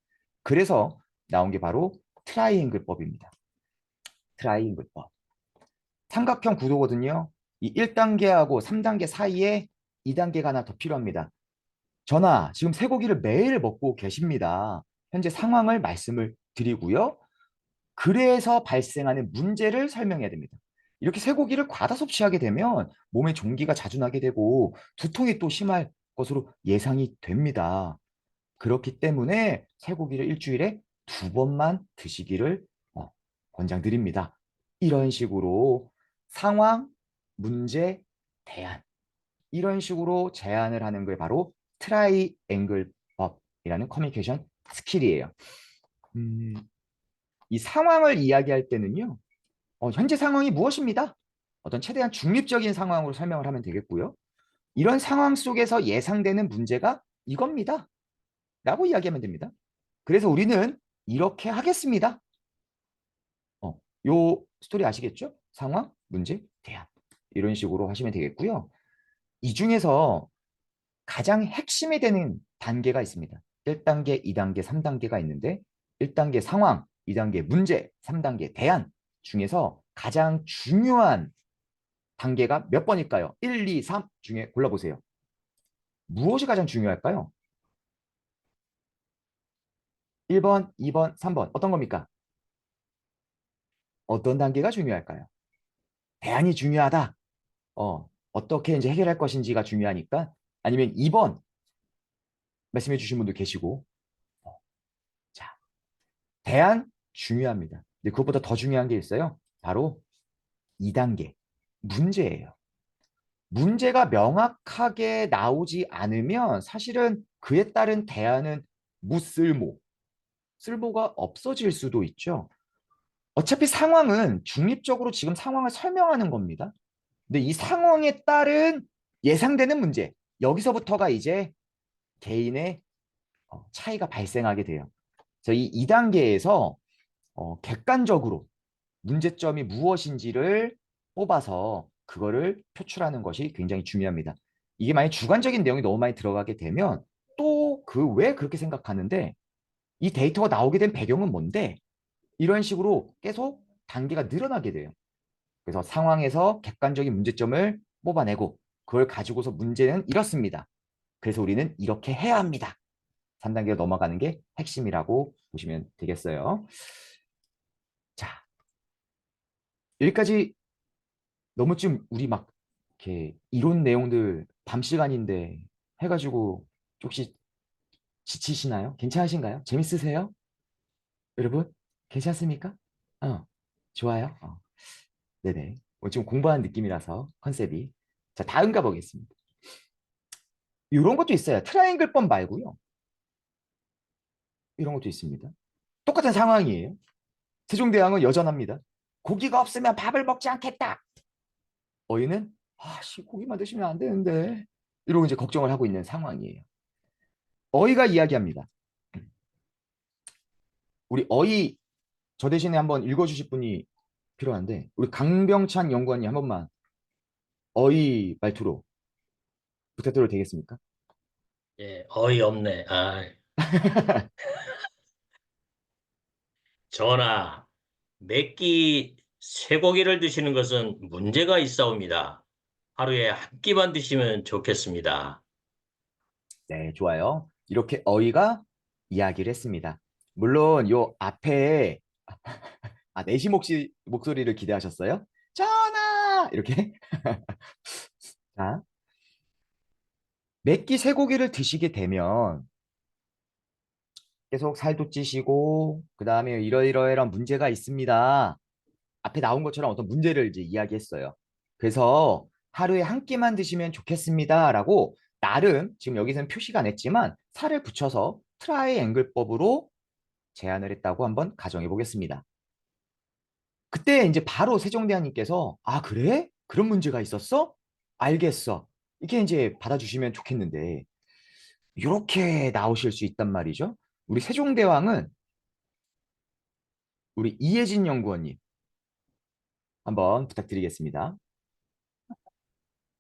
Speaker 3: 그래서 나온 게 바로 트라이앵글법입니다. 트라이앵글법. 삼각형 구도거든요. 이 1단계하고 3단계 사이에 2단계가 하나 더 필요합니다. 전하, 지금 쇠고기를 매일 먹고 계십니다. 현재 상황을 말씀을 드리고요. 그래서 발생하는 문제를 설명해야 됩니다. 이렇게 쇠고기를 과다 섭취하게 되면 몸에 종기가 자주 나게 되고 두통이 또 심할 것으로 예상이 됩니다. 그렇기 때문에 쇠고기를 일주일에 2번만 드시기를 권장드립니다. 이런 식으로 상황, 문제, 대안 이런 식으로 제안을 하는 게 바로 트라이앵글법이라는 커뮤니케이션 스킬이에요. 이 상황을 이야기할 때는요. 현재 상황이 무엇입니다. 어떤 최대한 중립적인 상황으로 설명을 하면 되겠고요. 이런 상황 속에서 예상되는 문제가 이겁니다. 라고 이야기하면 됩니다. 그래서 우리는 이렇게 하겠습니다. 요 스토리 아시겠죠? 상황, 문제, 대안. 이런 식으로 하시면 되겠고요. 이 중에서 가장 핵심이 되는 단계가 있습니다. 1단계, 2단계, 3단계가 있는데 1단계 상황, 2단계 문제, 3단계 대안 중에서 가장 중요한 단계가 몇 번일까요? 1, 2, 3 중에 골라보세요. 무엇이 가장 중요할까요? 1번, 2번, 3번 어떤 겁니까? 어떤 단계가 중요할까요? 대안이 중요하다. 어떻게 이제 해결할 것인지가 중요하니까 아니면 2번 말씀해 주신 분도 계시고 자, 대안 중요합니다. 근데 그것보다 더 중요한 게 있어요. 바로 2단계 문제예요. 문제가 명확하게 나오지 않으면 사실은 그에 따른 대안은 무쓸모, 쓸모가 없어질 수도 있죠. 어차피 상황은 중립적으로 지금 상황을 설명하는 겁니다. 근데 이 상황에 따른 예상되는 문제, 여기서부터가 이제 개인의 차이가 발생하게 돼요. 그래서 이 2단계에서 객관적으로 문제점이 무엇인지를 뽑아서 그거를 표출하는 것이 굉장히 중요합니다. 이게 만약 주관적인 내용이 너무 많이 들어가게 되면 또 그 왜 그렇게 생각하는데 이 데이터가 나오게 된 배경은 뭔데? 이런 식으로 계속 단계가 늘어나게 돼요. 그래서 상황에서 객관적인 문제점을 뽑아내고 그걸 가지고서 문제는 이렇습니다. 그래서 우리는 이렇게 해야 합니다. 3단계로 넘어가는 게 핵심이라고 보시면 되겠어요. 자, 여기까지 너무 좀 우리 막 이렇게 이론 내용들 밤 시간인데 해가지고 혹시 지치시나요? 괜찮으신가요? 재밌으세요? 여러분? 괜찮습니까? 좋아요. 네네. 지금 공부하는 느낌이라서 컨셉이. 자, 다음 가보겠습니다. 이런 것도 있어요. 트라이앵글법 말고요. 이런 것도 있습니다. 똑같은 상황이에요. 세종대왕은 여전합니다. 고기가 없으면 밥을 먹지 않겠다. 어이는 아씨 고기만 드시면 안 되는데 이러고 이제 걱정을 하고 있는 상황이에요. 어이가 이야기합니다. 우리 어이 저 대신에 한번 읽어주실 분이 필요한데 우리 강병찬 연구원님 한 번만 어이 말투로 부탁드려도 되겠습니까?
Speaker 5: 예, 어이없네. 전하, 몇 끼 쇠고기를 드시는 것은 문제가 있사옵니다. 하루에 한 끼만 드시면 좋겠습니다.
Speaker 3: 네, 좋아요. 이렇게 어이가 이야기를 했습니다. 물론 요 앞에 내시 목소리를 기대하셨어요? 전하! 이렇게. 자, 몇 끼 쇠고기를 드시게 되면 계속 살도 찌시고 그 다음에 이러이러이런 문제가 있습니다. 앞에 나온 것처럼 어떤 문제를 이제 이야기했어요. 그래서 하루에 한 끼만 드시면 좋겠습니다라고 나름 지금 여기서는 표시가 안 했지만 살을 붙여서 트라이앵글법으로 제안을 했다고 한번 가정해 보겠습니다. 그때 이제 바로 세종대왕님께서 그래? 그런 문제가 있었어? 알겠어. 이렇게 이제 받아주시면 좋겠는데 이렇게 나오실 수 있단 말이죠. 우리 세종대왕은 우리 이혜진 연구원님 한번 부탁드리겠습니다.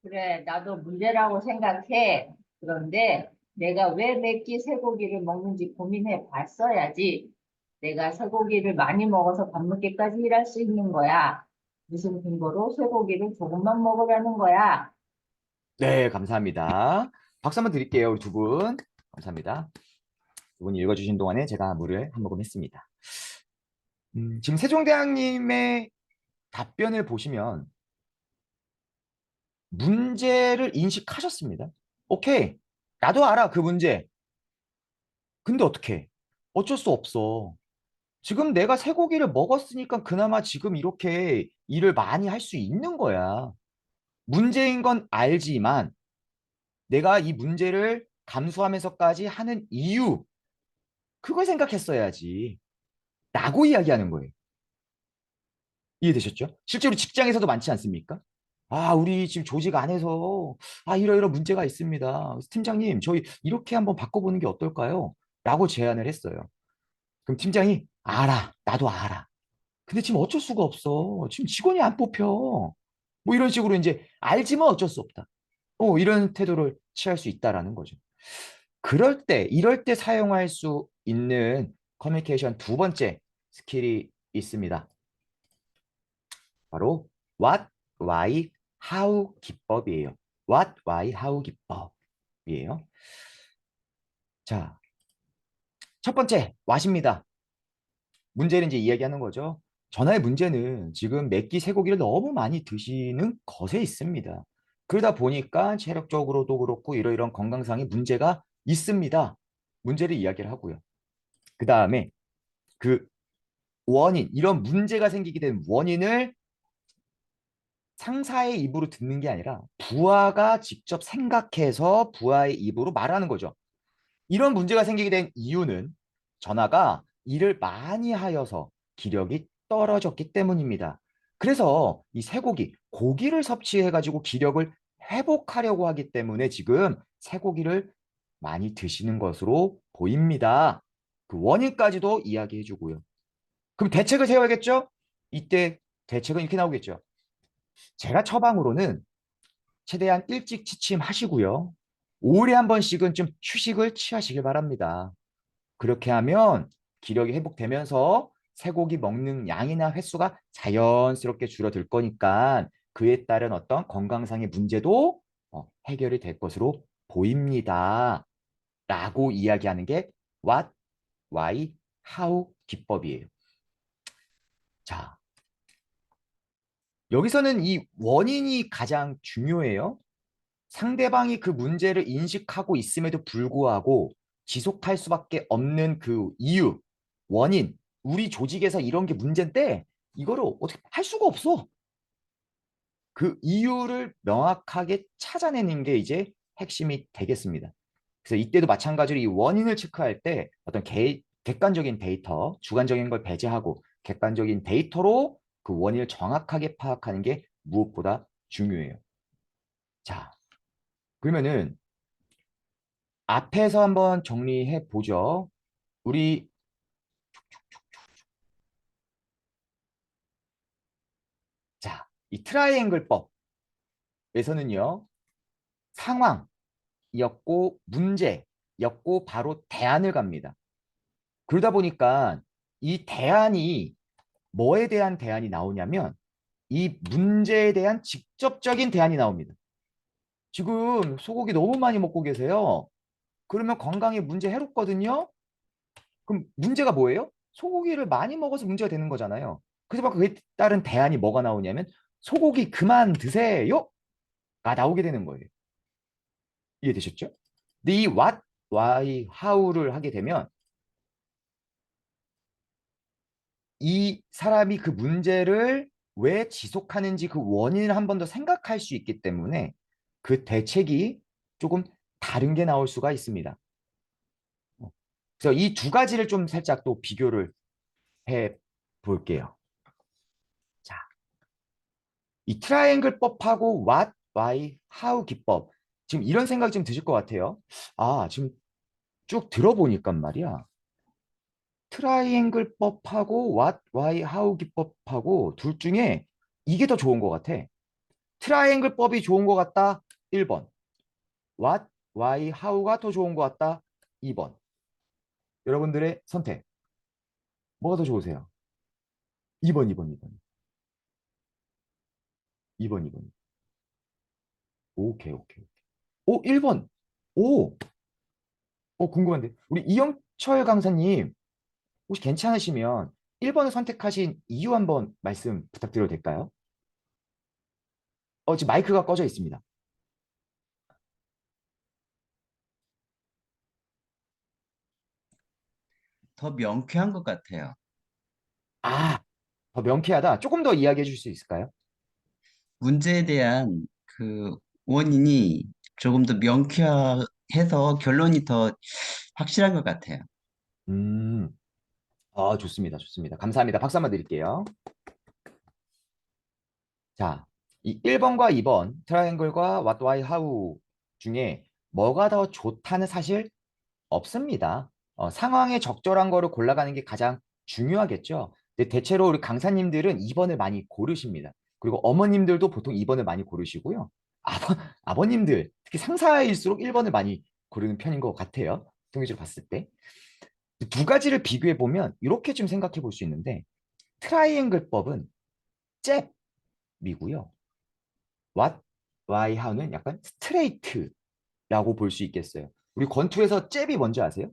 Speaker 6: 그래, 나도 문제라고 생각해. 그런데 내가 왜 몇 끼 쇠고기를 먹는지 고민해 봤어야지. 내가 쇠고기를 많이 먹어서 밤늦게까지 일할 수 있는 거야. 무슨 근거로 쇠고기를 조금만 먹으라는 거야.
Speaker 3: 네, 감사합니다. 박수 한번 드릴게요, 우리 두 분. 감사합니다. 두 분이 읽어주신 동안에 제가 물을 한 모금 했습니다. 지금 세종대왕님의 답변을 보시면 문제를 인식하셨습니다. 오케이. 나도 알아, 그 문제. 근데 어떻게? 어쩔 수 없어. 지금 내가 쇠고기를 먹었으니까 그나마 지금 이렇게 일을 많이 할 수 있는 거야. 문제인 건 알지만 내가 이 문제를 감수하면서까지 하는 이유, 그걸 생각했어야지. 라고 이야기하는 거예요. 이해되셨죠? 실제로 직장에서도 많지 않습니까? 우리 지금 조직 안에서 이러이러 문제가 있습니다. 팀장님, 저희 이렇게 한번 바꿔보는 게 어떨까요? 라고 제안을 했어요. 그럼 팀장이 알아. 나도 알아. 근데 지금 어쩔 수가 없어. 지금 직원이 안 뽑혀. 뭐 이런 식으로 이제 알지만 어쩔 수 없다. 이런 태도를 취할 수 있다라는 거죠. 이럴 때 사용할 수 있는 커뮤니케이션 두 번째 스킬이 있습니다. 바로 what, why, how 기법이에요. what, why, how 기법이에요. 자, 첫 번째, what입니다. 문제를 이제 이야기하는 거죠. 전화의 문제는 지금 몇 끼 쇠고기를 너무 많이 드시는 것에 있습니다. 그러다 보니까 체력적으로도 그렇고 이러이러한 건강상의 문제가 있습니다. 문제를 이야기를 하고요. 그 다음에 그 원인, 이런 문제가 생기게 된 원인을 상사의 입으로 듣는 게 아니라 부하가 직접 생각해서 부하의 입으로 말하는 거죠. 이런 문제가 생기게 된 이유는 전하가 일을 많이 하여서 기력이 떨어졌기 때문입니다. 그래서 이 쇠고기를 섭취해가지고 기력을 회복하려고 하기 때문에 지금 쇠고기를 많이 드시는 것으로 보입니다. 그 원인까지도 이야기해 주고요. 그럼 대책을 세워야겠죠? 이때 대책은 이렇게 나오겠죠. 제가 처방으로는 최대한 일찍 취침하시고요. 5일에 한 번씩은 좀 휴식을 취하시길 바랍니다. 그렇게 하면 기력이 회복되면서 쇠고기 먹는 양이나 횟수가 자연스럽게 줄어들 거니까 그에 따른 어떤 건강상의 문제도 해결이 될 것으로 보입니다. 라고 이야기하는 게 what, why, how 기법이에요. 자, 여기서는 이 원인이 가장 중요해요. 상대방이 그 문제를 인식하고 있음에도 불구하고 지속할 수밖에 없는 그 이유, 원인, 우리 조직에서 이런 게 문제인데 이거를 어떻게 할 수가 없어. 그 이유를 명확하게 찾아내는 게 이제 핵심이 되겠습니다. 그래서 이때도 마찬가지로 이 원인을 체크할 때 어떤 객관적인 데이터, 주관적인 걸 배제하고 객관적인 데이터로 그 원인을 정확하게 파악하는 게 무엇보다 중요해요. 자, 그러면은 앞에서 한번 정리해 보죠. 우리 자, 이 트라이앵글법에서는요. 상황이었고 문제였고 바로 대안을 갑니다. 그러다 보니까 이 대안이 뭐에 대한 대안이 나오냐면 이 문제에 대한 직접적인 대안이 나옵니다. 지금 소고기 너무 많이 먹고 계세요. 그러면 건강에 문제 해롭거든요. 그럼 문제가 뭐예요? 소고기를 많이 먹어서 문제가 되는 거잖아요. 그래서 막 그에 따른 대안이 뭐가 나오냐면 소고기 그만 드세요가 나오게 되는 거예요. 이해되셨죠? 근데 이 what, why, how를 하게 되면 이 사람이 그 문제를 왜 지속하는지 그 원인을 한 번 더 생각할 수 있기 때문에 그 대책이 조금 다른 게 나올 수가 있습니다. 그래서 이 두 가지를 좀 살짝 또 비교를 해 볼게요. 자, 이 트라이앵글법하고 what, why, how 기법. 지금 이런 생각이 좀 드실 것 같아요. 아, 지금 쭉 들어보니까 말이야. 트라이앵글법하고 what, why, how 기법하고 둘 중에 이게 더 좋은 것 같아. 트라이앵글법이 좋은 것 같다. 1번. what, why, how가 더 좋은 것 같다. 2번. 여러분들의 선택. 뭐가 더 좋으세요? 2번, 2번, 2번. 2번, 2번. 오케이, 오케이. 오, 1번. 오, 궁금한데. 우리 이영철 강사님, 혹시 괜찮으시면 1번을 선택하신 이유 한번 말씀 부탁드려도 될까요? 지금 마이크가 꺼져 있습니다.
Speaker 7: 더 명쾌한 것 같아요.
Speaker 3: 아, 더 명쾌하다. 조금 더 이야기해 줄 수 있을까요?
Speaker 7: 문제에 대한 그 원인이 조금 더 명쾌해서 결론이 더 확실한 것 같아요.
Speaker 3: 음, 좋습니다. 좋습니다. 감사합니다. 박수 한번 드릴게요. 자, 이 1번과 2번, 트라이앵글과 what, why, how 중에 뭐가 더 좋다는 사실 없습니다. 상황에 적절한 거를 골라가는 게 가장 중요하겠죠. 근데 대체로 우리 강사님들은 2번을 많이 고르십니다. 그리고 어머님들도 보통 2번을 많이 고르시고요. 아버님들, 특히 상사일수록 1번을 많이 고르는 편인 것 같아요. 통계적으로 봤을 때. 두 가지를 비교해 보면 이렇게 좀 생각해 볼 수 있는데 트라이앵글법은 잽이고요. what, why, how는 약간 스트레이트라고 볼 수 있겠어요. 우리 권투에서 잽이 뭔지 아세요?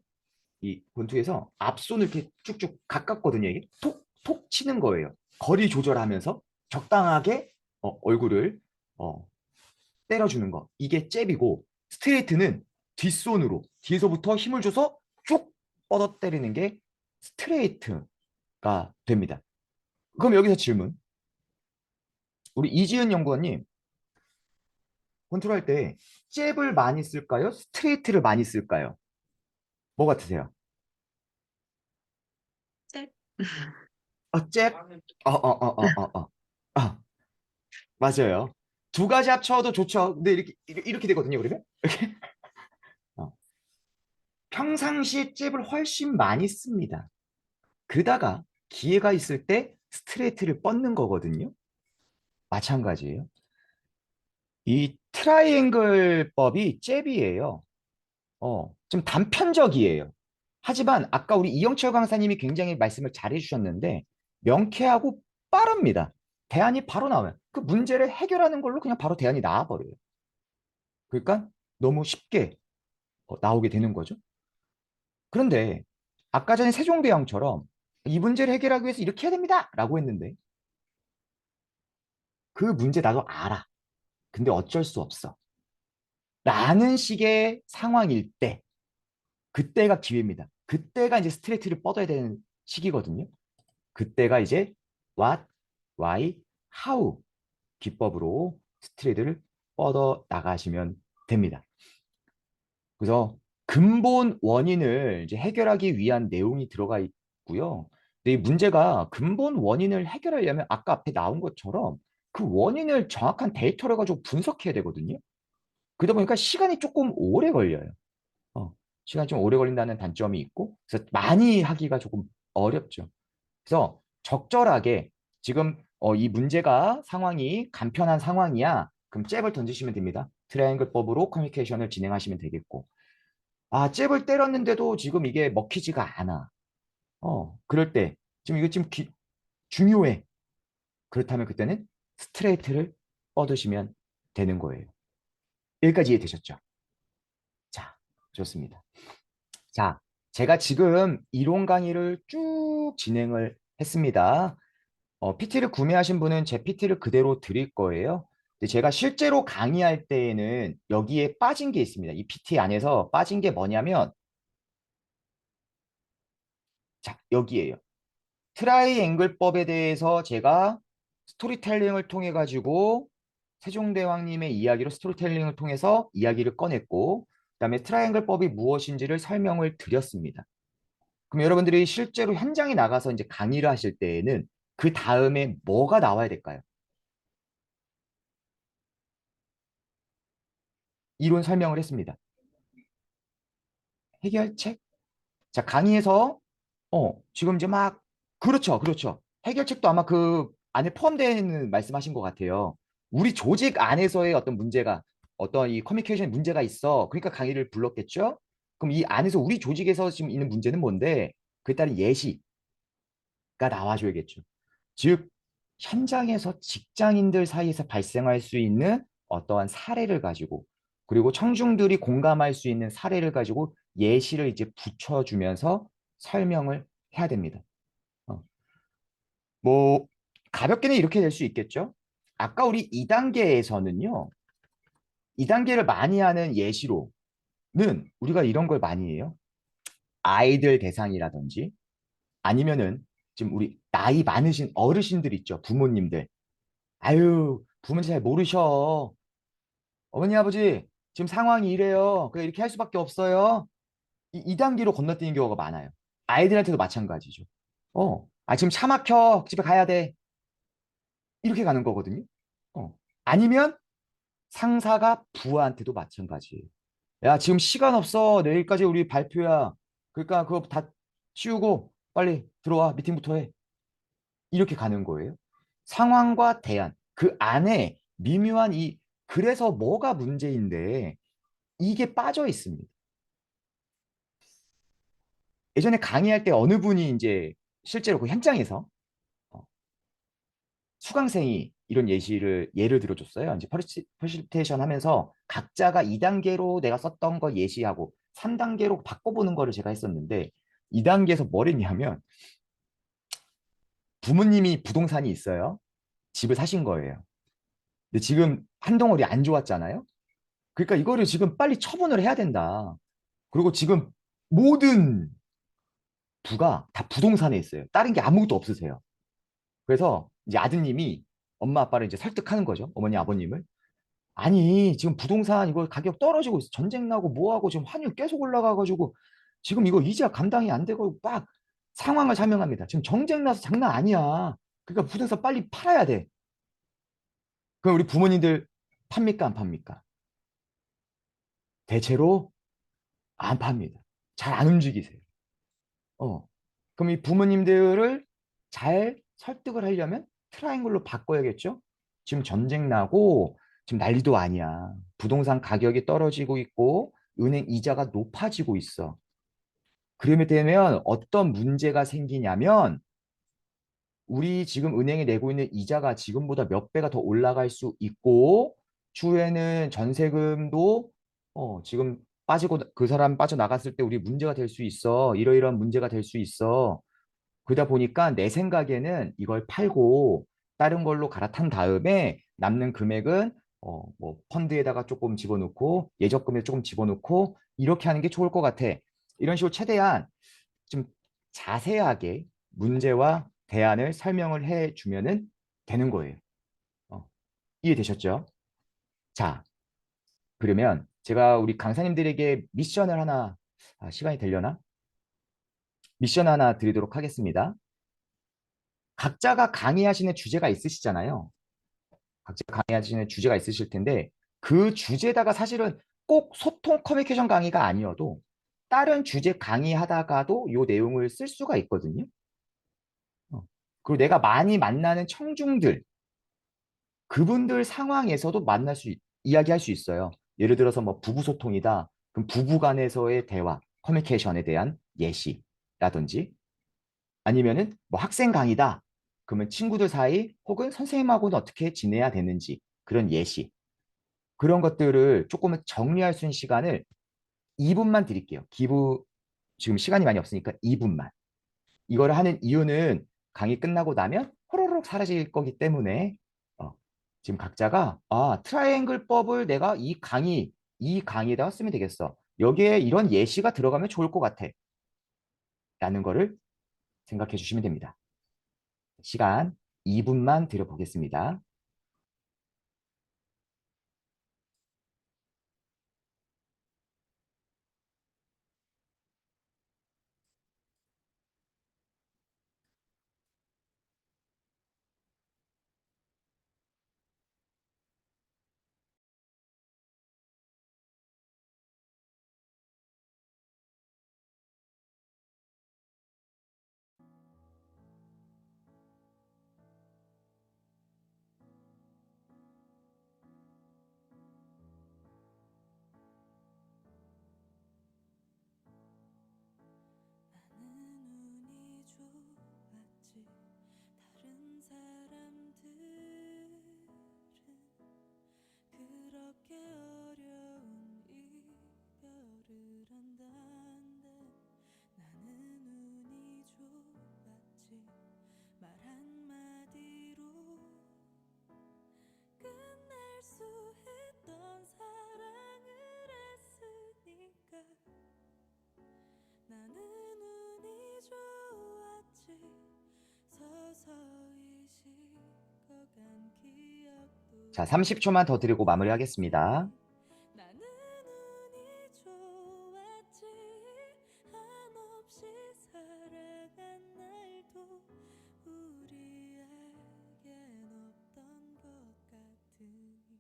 Speaker 3: 이 권투에서 앞손을 이렇게 쭉쭉 가깝거든요. 이게 톡톡 치는 거예요. 거리 조절하면서 적당하게 얼굴을 때려주는 거. 이게 잽이고 스트레이트는 뒷손으로 뒤에서부터 힘을 줘서 쭉 뻗어 때리는 게 스트레이트가 됩니다. 그럼 여기서 질문. 우리 이지은 연구원님 컨트롤할 때 잽을 많이 쓸까요? 스트레이트를 많이 쓸까요? 뭐 같으세요?
Speaker 1: 잽.
Speaker 3: 잽? 아, 맞아요. 두 가지 합쳐도 좋죠. 근데 이렇게 되거든요, 그러면? 이렇게? 평상시에 잽을 훨씬 많이 씁니다. 그러다가 기회가 있을 때 스트레이트를 뻗는 거거든요. 마찬가지예요. 이 트라이앵글법이 잽이에요. 좀 단편적이에요. 하지만 아까 우리 이영철 강사님이 굉장히 말씀을 잘 해주셨는데 명쾌하고 빠릅니다. 대안이 바로 나와요. 그 문제를 해결하는 걸로 그냥 바로 대안이 나와버려요. 그러니까 너무 쉽게 나오게 되는 거죠. 그런데 아까 전에 세종대왕처럼 이 문제를 해결하기 위해서 이렇게 해야 됩니다. 라고 했는데 그 문제 나도 알아. 근데 어쩔 수 없어. 라는 식의 상황일 때 그때가 기회입니다. 그때가 이제 스트레이트를 뻗어야 되는 시기거든요. 그때가 이제 what, why, how 기법으로 스트레이트를 뻗어 나가시면 됩니다. 그래서 근본 원인을 이제 해결하기 위한 내용이 들어가 있고요. 근데 이 문제가 근본 원인을 해결하려면 아까 앞에 나온 것처럼 그 원인을 정확한 데이터를 가지고 분석해야 되거든요. 그러다 보니까 시간이 조금 오래 걸려요. 시간이 좀 오래 걸린다는 단점이 있고, 그래서 많이 하기가 조금 어렵죠. 그래서 적절하게 지금 이 문제가 상황이 간편한 상황이야. 그럼 잽을 던지시면 됩니다. 트라이앵글법으로 커뮤니케이션을 진행하시면 되겠고, 아, 잽을 때렸는데도 지금 이게 먹히지가 않아. 그럴 때 지금 이거 지금 중요해. 그렇다면 그때는 스트레이트를 뻗으시면 되는 거예요. 여기까지 이해되셨죠? 자, 좋습니다. 자, 제가 지금 이론 강의를 쭉 진행을 했습니다. PT를 구매하신 분은 제 PT를 그대로 드릴 거예요. 근데 제가 실제로 강의할 때에는 여기에 빠진 게 있습니다. 이 PT 안에서 빠진 게 뭐냐면, 자, 여기에요. 트라이앵글법에 대해서 제가 스토리텔링을 통해 가지고 세종대왕님의 이야기로 스토리텔링을 통해서 이야기를 꺼냈고, 그다음에 트라이앵글법이 무엇인지를 설명을 드렸습니다. 그럼 여러분들이 실제로 현장에 나가서 이제 강의를 하실 때에는 그 다음에 뭐가 나와야 될까요? 이론 설명을 했습니다. 해결책? 자, 강의에서 지금 이제 막 그렇죠, 그렇죠. 해결책도 아마 그 안에 포함되는 말씀하신 것 같아요. 우리 조직 안에서의 어떤 문제가 어떤 이 커뮤니케이션 문제가 있어. 그러니까 강의를 불렀겠죠? 그럼 이 안에서 우리 조직에서 지금 있는 문제는 뭔데? 그에 따른 예시가 나와줘야겠죠. 즉, 현장에서 직장인들 사이에서 발생할 수 있는 어떠한 사례를 가지고 그리고 청중들이 공감할 수 있는 사례를 가지고 예시를 이제 붙여주면서 설명을 해야 됩니다. 어, 뭐 가볍게는 이렇게 될 수 있겠죠. 아까 우리 2단계에서는요. 2단계를 많이 하는 예시로는 우리가 이런 걸 많이 해요. 아이들 대상이라든지 아니면은 지금 우리 나이 많으신 어르신들 있죠. 부모님들. 아유, 부모님 잘 모르셔. 어머니, 아버지, 지금 상황이 이래요. 그래, 이렇게 할 수밖에 없어요. 이 단계로 건너뛰는 경우가 많아요. 아이들한테도 마찬가지죠. 지금 차 막혀. 집에 가야 돼. 이렇게 가는 거거든요. 아니면 상사가 부하한테도 마찬가지예요. 야, 지금 시간 없어. 내일까지 우리 발표야. 그러니까 그거 다 치우고 빨리 들어와. 미팅부터 해. 이렇게 가는 거예요. 상황과 대안. 그 안에 미묘한 그래서 뭐가 문제인데 이게 빠져 있습니다. 예전에 강의할 때 어느 분이 이제 실제로 그 현장에서 어, 수강생이 이런 예를 들어줬어요. 이제 퍼실테이션 하면서 각자가 2단계로 내가 썼던 거 예시하고 3단계로 바꿔보는 거를 제가 했었는데 2단계에서 뭘 했냐면 부모님이 부동산이 있어요. 집을 사신 거예요. 근데 지금 한동훈이 안 좋았잖아요. 그러니까 이거를 지금 빨리 처분을 해야 된다. 그리고 지금 모든 부가 다 부동산에 있어요. 다른 게 아무것도 없으세요. 그래서 이제 아드님이 엄마 아빠를 이제 설득하는 거죠. 어머니 아버님을. 아니 지금 부동산 이거 가격 떨어지고 있어. 전쟁 나고 뭐하고 지금 환율 계속 올라가가지고 지금 이거 이자 감당이 안 되고 막 상황을 설명합니다. 지금 전쟁 나서 장난 아니야. 그러니까 부동산 빨리 팔아야 돼. 그럼 우리 부모님들 팝니까 안 팝니까? 대체로 안 팝니다. 잘 안 움직이세요. 어. 그럼 이 부모님들을 잘 설득을 하려면 트라이앵글로 바꿔야겠죠? 지금 전쟁 나고 지금 난리도 아니야. 부동산 가격이 떨어지고 있고 은행 이자가 높아지고 있어. 그러면 되면 어떤 문제가 생기냐면 우리 지금 은행에 내고 있는 이자가 지금보다 몇 배가 더 올라갈 수 있고 추후에는 전세금도 지금 빠지고 그 사람 빠져나갔을 때 우리 문제가 될 수 있어. 이러이러한 문제가 될 수 있어. 그러다 보니까 내 생각에는 이걸 팔고 다른 걸로 갈아탄 다음에 남는 금액은 뭐 펀드에다가 조금 집어넣고 예적금에 조금 집어넣고 이렇게 하는 게 좋을 것 같아. 이런 식으로 최대한 좀 자세하게 문제와 대안을 설명을 해 주면은 되는 거예요. 어, 이해되셨죠? 자, 그러면 제가 우리 강사님들에게 미션을 하나, 시간이 되려나? 미션 하나 드리도록 하겠습니다. 각자가 강의하시는 주제가 있으시잖아요. 각자 강의하시는 주제가 있으실 텐데 그 주제다가 사실은 꼭 소통 커뮤니케이션 강의가 아니어도 다른 주제 강의하다가도 요 내용을 쓸 수가 있거든요. 어. 그리고 내가 많이 만나는 청중들, 그분들 상황에서도 이야기할 수 있어요. 예를 들어서 뭐 부부 소통이다. 그럼 부부 간에서의 대화, 커뮤니케이션에 대한 예시라든지 아니면은 뭐 학생 강의다. 그러면 친구들 사이 혹은 선생님하고는 어떻게 지내야 되는지 그런 예시. 그런 것들을 조금은 정리할 수 있는 시간을 2분만 드릴게요. 지금 시간이 많이 없으니까 2분만. 이거를 하는 이유는 강의 끝나고 나면 호로록 사라질 거기 때문에 어, 지금 각자가 트라이앵글법을 내가 이 강의에다가 쓰면 되겠어. 여기에 이런 예시가 들어가면 좋을 것 같아. 라는 거를 생각해 주시면 됩니다. 시간 2분만 드려보겠습니다.
Speaker 8: 나는 운이 좋았지. 다른 사람들은 그렇게 어려운 이별을 한단데 나는 운이 좋았지. 말 한마디로 끝낼 수 있던 사랑을 했으니까 나는 운이 좋았지. 서서히 식어간 기억도
Speaker 3: 자, 30초만 더 드리고 마무리하겠습니다.
Speaker 8: 나는 운이 좋았지. 한없이 살아간 날도 우리에겐 없던 것 같으니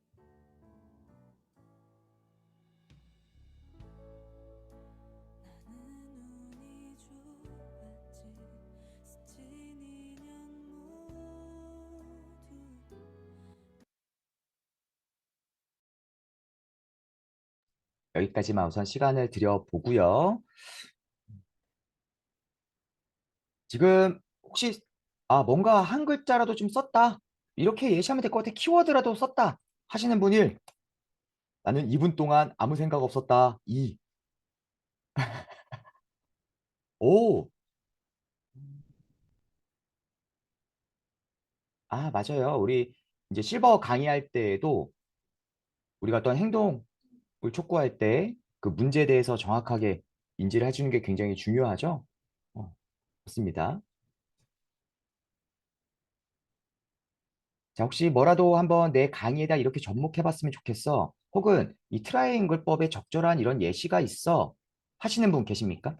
Speaker 8: 나는 운이 좋았지. 스친 인연 모두
Speaker 3: 여기까지만 우선 시간을 드려보고요. 지금 혹시 뭔가 한 글자라도 좀 썼다. 이렇게 예시하면 될 것 같아. 키워드라도 썼다. 하시는 분이 나는 2분 동안 아무 생각 없었다. 2. 오. 맞아요. 우리 이제 실버 강의할 때에도 우리가 어떤 행동을 촉구할 때 그 문제에 대해서 정확하게 인지를 해주는 게 굉장히 중요하죠. 맞습니다. 자, 혹시 뭐라도 한번 내 강의에다 이렇게 접목해봤으면 좋겠어. 혹은 이 트라이앵글법에 적절한 이런 예시가 있어. 하시는 분 계십니까?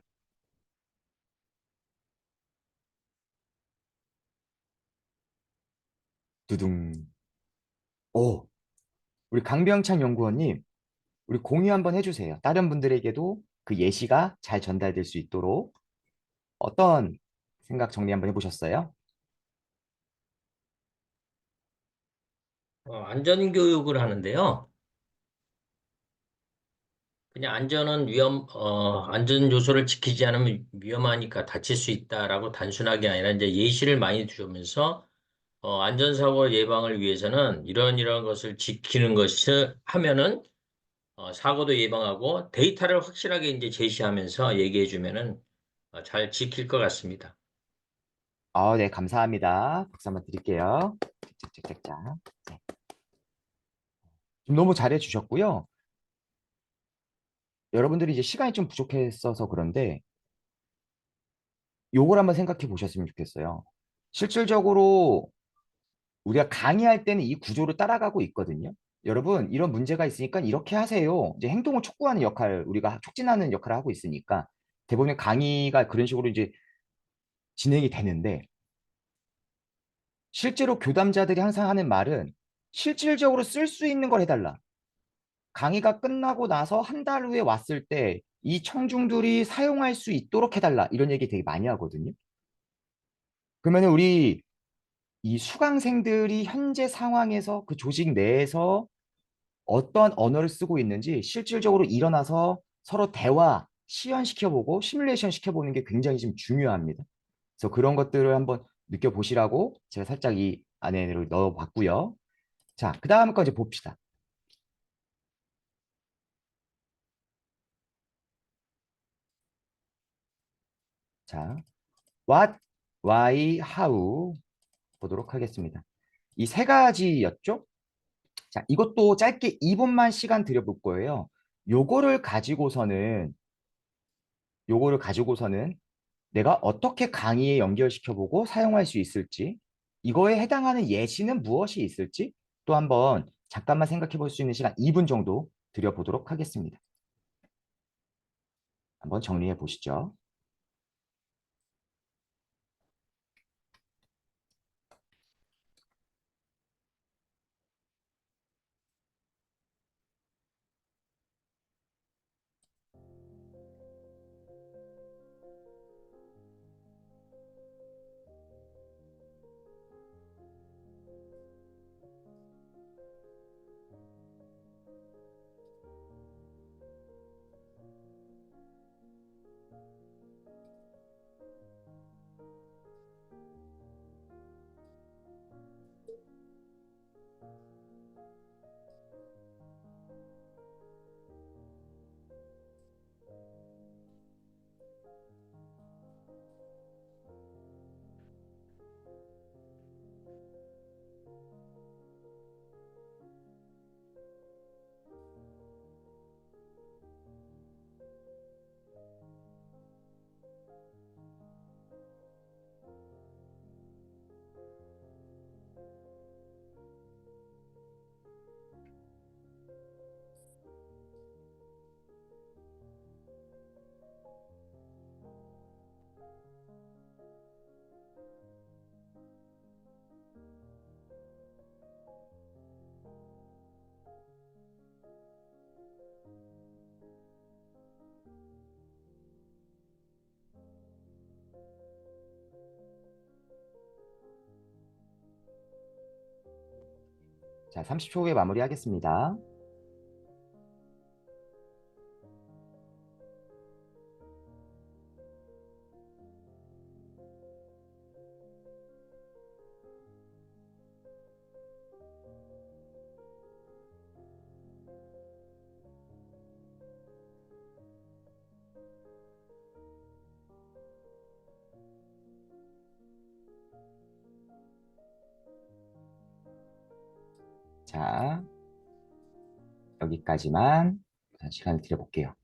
Speaker 3: 두둥. 오, 우리 강병찬 연구원님, 우리 공유 한번 해주세요. 다른 분들에게도 그 예시가 잘 전달될 수 있도록 어떤 생각 정리 한번 해보셨어요?
Speaker 5: 안전교육을 하는데요. 그냥 안전 요소를 지키지 않으면 위험하니까 다칠 수 있다라고 단순하게 아니라 이제 예시를 많이 주면서 안전사고 예방을 위해서는 이런 것을 지키는 것을 하면은 사고도 예방하고 데이터를 확실하게 이제 제시하면서 얘기해 주면은 잘 지킬 것 같습니다.
Speaker 3: 네, 감사합니다. 박수 한번 드릴게요. 짝짝짝짝. 네. 좀 너무 잘해 주셨고요. 여러분들이 이제 시간이 좀 부족했어서 그런데 요걸 한번 생각해 보셨으면 좋겠어요. 실질적으로 우리가 강의할 때는 이 구조를 따라가고 있거든요. 여러분, 이런 문제가 있으니까 이렇게 하세요. 이제 행동을 촉구하는 역할, 우리가 촉진하는 역할을 하고 있으니까 대부분의 강의가 그런 식으로 이제 진행이 되는데 실제로 교담자들이 항상 하는 말은 실질적으로 쓸 수 있는 걸 해달라. 강의가 끝나고 나서 한 달 후에 왔을 때 이 청중들이 사용할 수 있도록 해달라. 이런 얘기 되게 많이 하거든요. 그러면 우리 이 수강생들이 현재 상황에서 그 조직 내에서 어떤 언어를 쓰고 있는지 실질적으로 일어나서 서로 대화, 시연시켜보고 시뮬레이션 시켜보는 게 굉장히 좀 중요합니다. 그래서 그런 것들을 한번 느껴보시라고 제가 살짝 이 안에를 넣어봤고요. 자, 그 다음 거 이제 봅시다. 자, what, why, how 보도록 하겠습니다. 이 세 가지였죠? 자, 이것도 짧게 2분만 시간 들여볼 거예요. 요거를 가지고서는 내가 어떻게 강의에 연결시켜보고 사용할 수 있을지, 이거에 해당하는 예시는 무엇이 있을지 또 한번 잠깐만 생각해 볼 수 있는 시간 2분 정도 드려보도록 하겠습니다. 한번 정리해 보시죠. 자, 30초 후에 마무리하겠습니다. 자, 여기까지만 시간을 드려볼게요.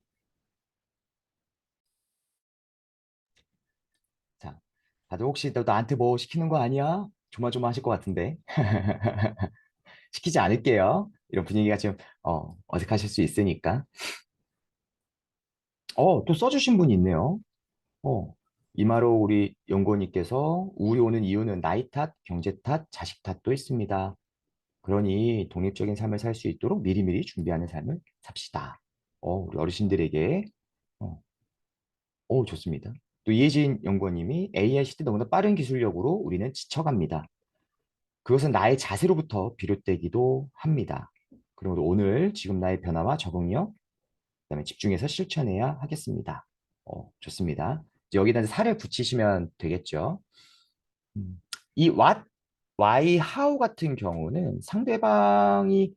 Speaker 3: 자, 다들 혹시 너 나한테 뭐 시키는 거 아니야? 조마조마하실 것 같은데. 시키지 않을게요. 이런 분위기가 지금 어색하실 수 있으니까. 또 써주신 분이 있네요. 이마로 우리 연구원님께서 우울이 오는 이유는 나이 탓, 경제 탓, 자식 탓도 있습니다. 그러니 독립적인 삶을 살 수 있도록 미리미리 준비하는 삶을 삽시다. 우리 어르신들에게 오, 좋습니다. 또 이혜진 연구원님이 AI 시대 너무나 빠른 기술력으로 우리는 지쳐갑니다. 그것은 나의 자세로부터 비롯되기도 합니다. 그리고 오늘 지금 나의 변화와 적응력, 그다음에 집중해서 실천해야 하겠습니다. 좋습니다. 이제 여기다 이제 살을 붙이시면 되겠죠. 이 what, why, how 같은 경우는 상대방의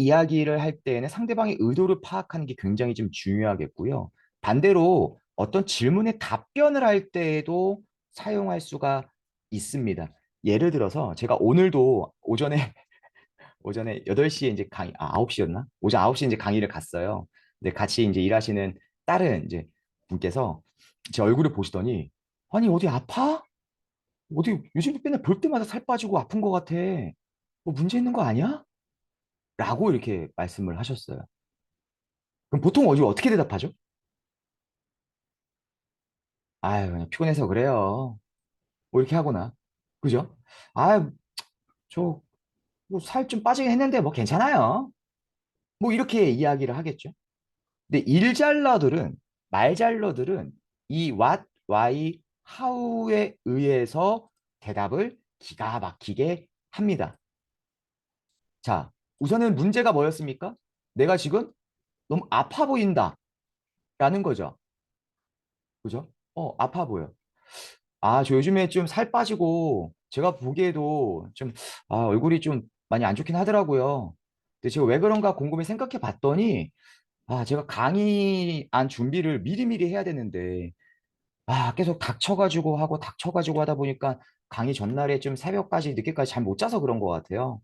Speaker 3: 이야기를 할 때에는 상대방의 의도를 파악하는 게 굉장히 좀 중요하겠고요. 반대로 어떤 질문에 답변을 할 때에도 사용할 수가 있습니다. 예를 들어서 제가 오늘도 오전에 8시에 이제 9시였나? 오전 9시에 이제 강의를 갔어요. 근데 같이 이제 일하시는 다른 이제 분께서 제 얼굴을 보시더니 아니 어디 아파? 어디 요즘 맨날 볼 때마다 살 빠지고 아픈 것 같아. 뭐 문제 있는 거 아니야? 라고 이렇게 말씀을 하셨어요. 그럼 보통 어떻게 대답하죠? 아유, 그냥 피곤해서 그래요. 뭐 이렇게 하거나. 그죠? 아유, 저, 뭐 살 좀 빠지긴 했는데 뭐 괜찮아요. 뭐 이렇게 이야기를 하겠죠. 근데 말잘러들은 이 what, why, how에 의해서 대답을 기가 막히게 합니다. 자, 우선은 문제가 뭐였습니까? 내가 지금 너무 아파 보인다. 라는 거죠. 그죠? 아파 보여. 아, 저 요즘에 좀 살 빠지고 제가 보기에도 좀 얼굴이 좀 많이 안 좋긴 하더라고요. 근데 제가 왜 그런가 곰곰이 생각해 봤더니 제가 강의안 준비를 미리미리 해야 되는데 계속 닥쳐가지고 하다 보니까 강의 전날에 좀 새벽까지 늦게까지 잠 못 자서 그런 것 같아요.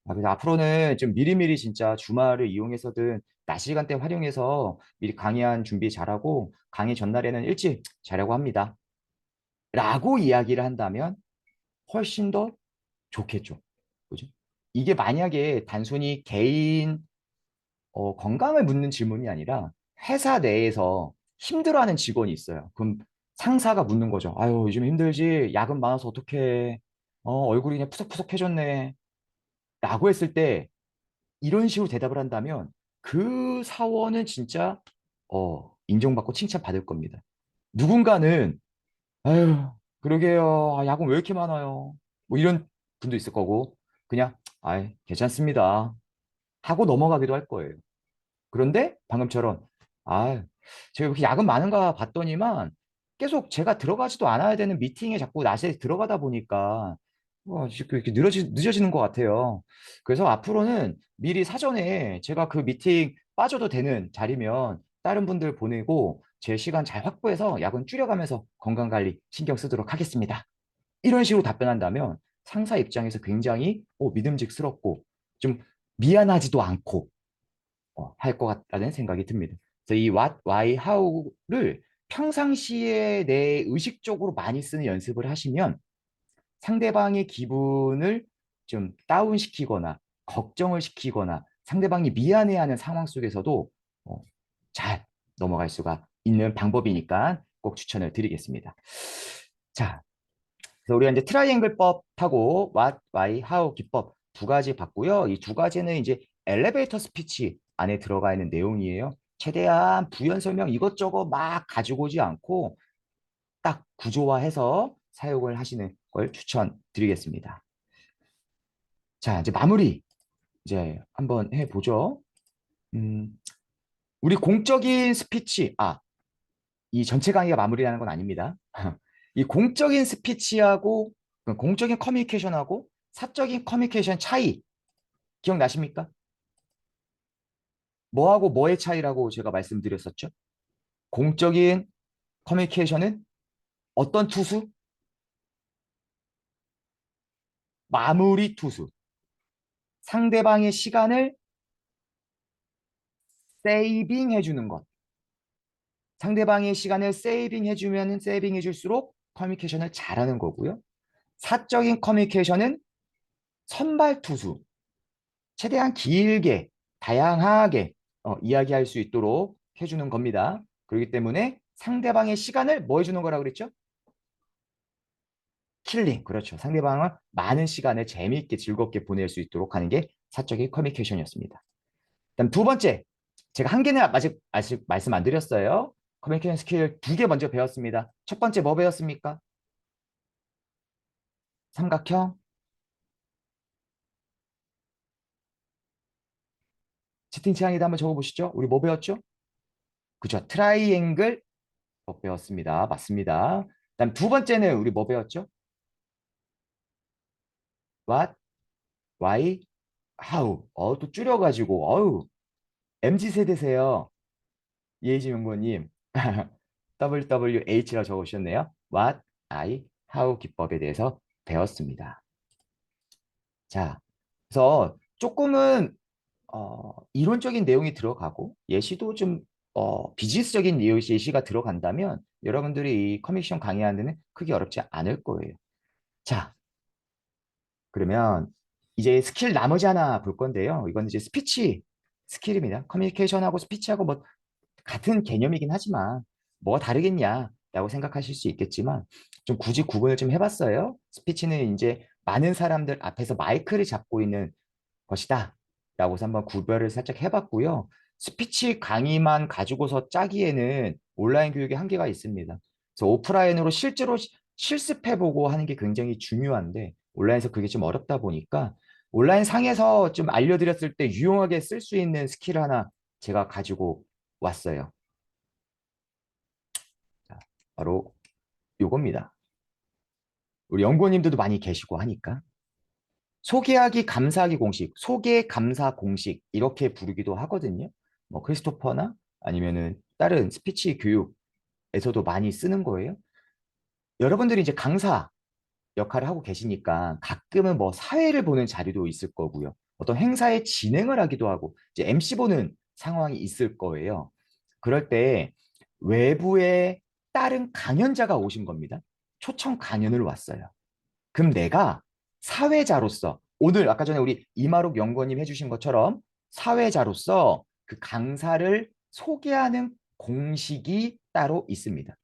Speaker 3: 그래서 앞으로는 좀 미리미리 진짜 주말을 이용해서든 낮 시간대 활용해서 미리 강의안 준비 잘하고 강의 전날에는 일찍 자려고 합니다. 라고 이야기를 한다면 훨씬 더 좋겠죠. 그죠? 이게 만약에 단순히 개인 건강을 묻는 질문이 아니라 회사 내에서 힘들어하는 직원이 있어요. 그럼 상사가 묻는 거죠. 아유, 요즘 힘들지? 야근 많아서 어떡해? 얼굴이 그냥 푸석푸석해졌네. 라고 했을 때 이런 식으로 대답을 한다면 그 사원은 진짜 인정받고 칭찬받을 겁니다. 누군가는 아유, 그러게요. 야근 왜 이렇게 많아요? 뭐 이런 분도 있을 거고 그냥 괜찮습니다. 하고 넘어가기도 할 거예요. 그런데 방금처럼 제가 이렇게 야근 많은가 봤더니만 계속 제가 들어가지도 않아야 되는 미팅에 자꾸 낮에 들어가다 보니까 지금 이렇게 늦어지는 것 같아요. 그래서 앞으로는 미리 사전에 제가 그 미팅 빠져도 되는 자리면 다른 분들 보내고 제 시간 잘 확보해서 야근 줄여가면서 건강관리 신경 쓰도록 하겠습니다. 이런 식으로 답변한다면 상사 입장에서 굉장히 믿음직스럽고 좀 미안하지도 않고 할 것 같다는 생각이 듭니다. 그래서 이 what, why, how를 평상시에 내 의식적으로 많이 쓰는 연습을 하시면 상대방의 기분을 좀 다운시키거나 걱정을 시키거나 상대방이 미안해하는 상황 속에서도 잘 넘어갈 수가 있는 방법이니까 꼭 추천을 드리겠습니다. 자, 그래서 우리가 이제 트라이앵글법하고 what, why, how 기법 두 가지 봤고요. 이 두 가지는 이제 엘리베이터 스피치 안에 들어가 있는 내용이에요. 최대한 부연 설명 이것저것 막 가지고 오지 않고 딱 구조화해서 사용을 하시는 걸 추천드리겠습니다. 자, 이제 마무리 이제 한번 해보죠. 음, 우리 공적인 스피치, 이 전체 강의가 마무리라는 건 아닙니다. 이 공적인 스피치하고 공적인 커뮤니케이션하고 사적인 커뮤니케이션 차이 기억나십니까? 뭐하고 뭐의 차이라고 제가 말씀드렸었죠? 공적인 커뮤니케이션은 어떤 투수? 마무리 투수. 상대방의 시간을 세이빙 해주는 것. 상대방의 시간을 세이빙 해주면 세이빙 해줄수록 커뮤니케이션을 잘하는 거고요. 사적인 커뮤니케이션은 선발 투수. 최대한 길게, 다양하게 이야기할 수 있도록 해주는 겁니다. 그렇기 때문에 상대방의 시간을 뭐 해주는 거라고 그랬죠? 킬링. 그렇죠. 상대방은 많은 시간을 재미있게 즐겁게 보낼 수 있도록 하는 게 사적인 커뮤니케이션이었습니다. 그다음 두 번째, 제가 한 개는 아직 말씀 안 드렸어요. 커뮤니케이션 스킬 2개 먼저 배웠습니다. 첫 번째 뭐 배웠습니까? 삼각형. 채팅창에다 한번 적어보시죠. 우리 뭐 배웠죠? 그죠? 트라이앵글 배웠습니다. 맞습니다. 그다음 두 번째는 우리 뭐 배웠죠? What, why, how. 또 줄여가지고 MZ 세대세요. 이혜지 연구원님. WWH라고 적으셨네요. What, I, how 기법에 대해서 배웠습니다. 자, 그래서 조금은 이론적인 내용이 들어가고 예시도 좀 비즈니스적인 예시가 들어간다면 여러분들이 이 커뮤니케이션 강의하는 데는 크게 어렵지 않을 거예요. 자, 그러면 이제 스킬 나머지 하나 볼 건데요. 이건 이제 스피치 스킬입니다. 커뮤니케이션하고 스피치하고 뭐 같은 개념이긴 하지만 뭐가 다르겠냐라고 생각하실 수 있겠지만 좀 굳이 구분을 좀 해봤어요. 스피치는 이제 많은 사람들 앞에서 마이크를 잡고 있는 것이다 라고 해서 한번 구별을 살짝 해봤고요. 스피치 강의만 가지고서 짜기에는 온라인 교육의 한계가 있습니다. 그래서 오프라인으로 실제로 실습해보고 하는 게 굉장히 중요한데 온라인에서 그게 좀 어렵다 보니까 온라인 상에서 좀 알려드렸을 때 유용하게 쓸 수 있는 스킬 하나 제가 가지고 왔어요. 자, 바로 요겁니다. 우리 연구원님들도 많이 계시고 하니까 소개하기 감사하기 공식, 소개 감사 공식 이렇게 부르기도 하거든요. 뭐 크리스토퍼나 아니면은 다른 스피치 교육에서도 많이 쓰는 거예요. 여러분들이 이제 강사 역할을 하고 계시니까 가끔은 뭐 사회를 보는 자리도 있을 거고요. 어떤 행사의 진행을 하기도 하고 이제 MC 보는 상황이 있을 거예요. 그럴 때 외부에 다른 강연자가 오신 겁니다. 초청 강연을 왔어요. 그럼 내가 사회자로서 오늘 아까 전에 우리 이마록 연구원님 해주신 것처럼 사회자로서 그 강사를 소개하는 공식이 따로 있습니다.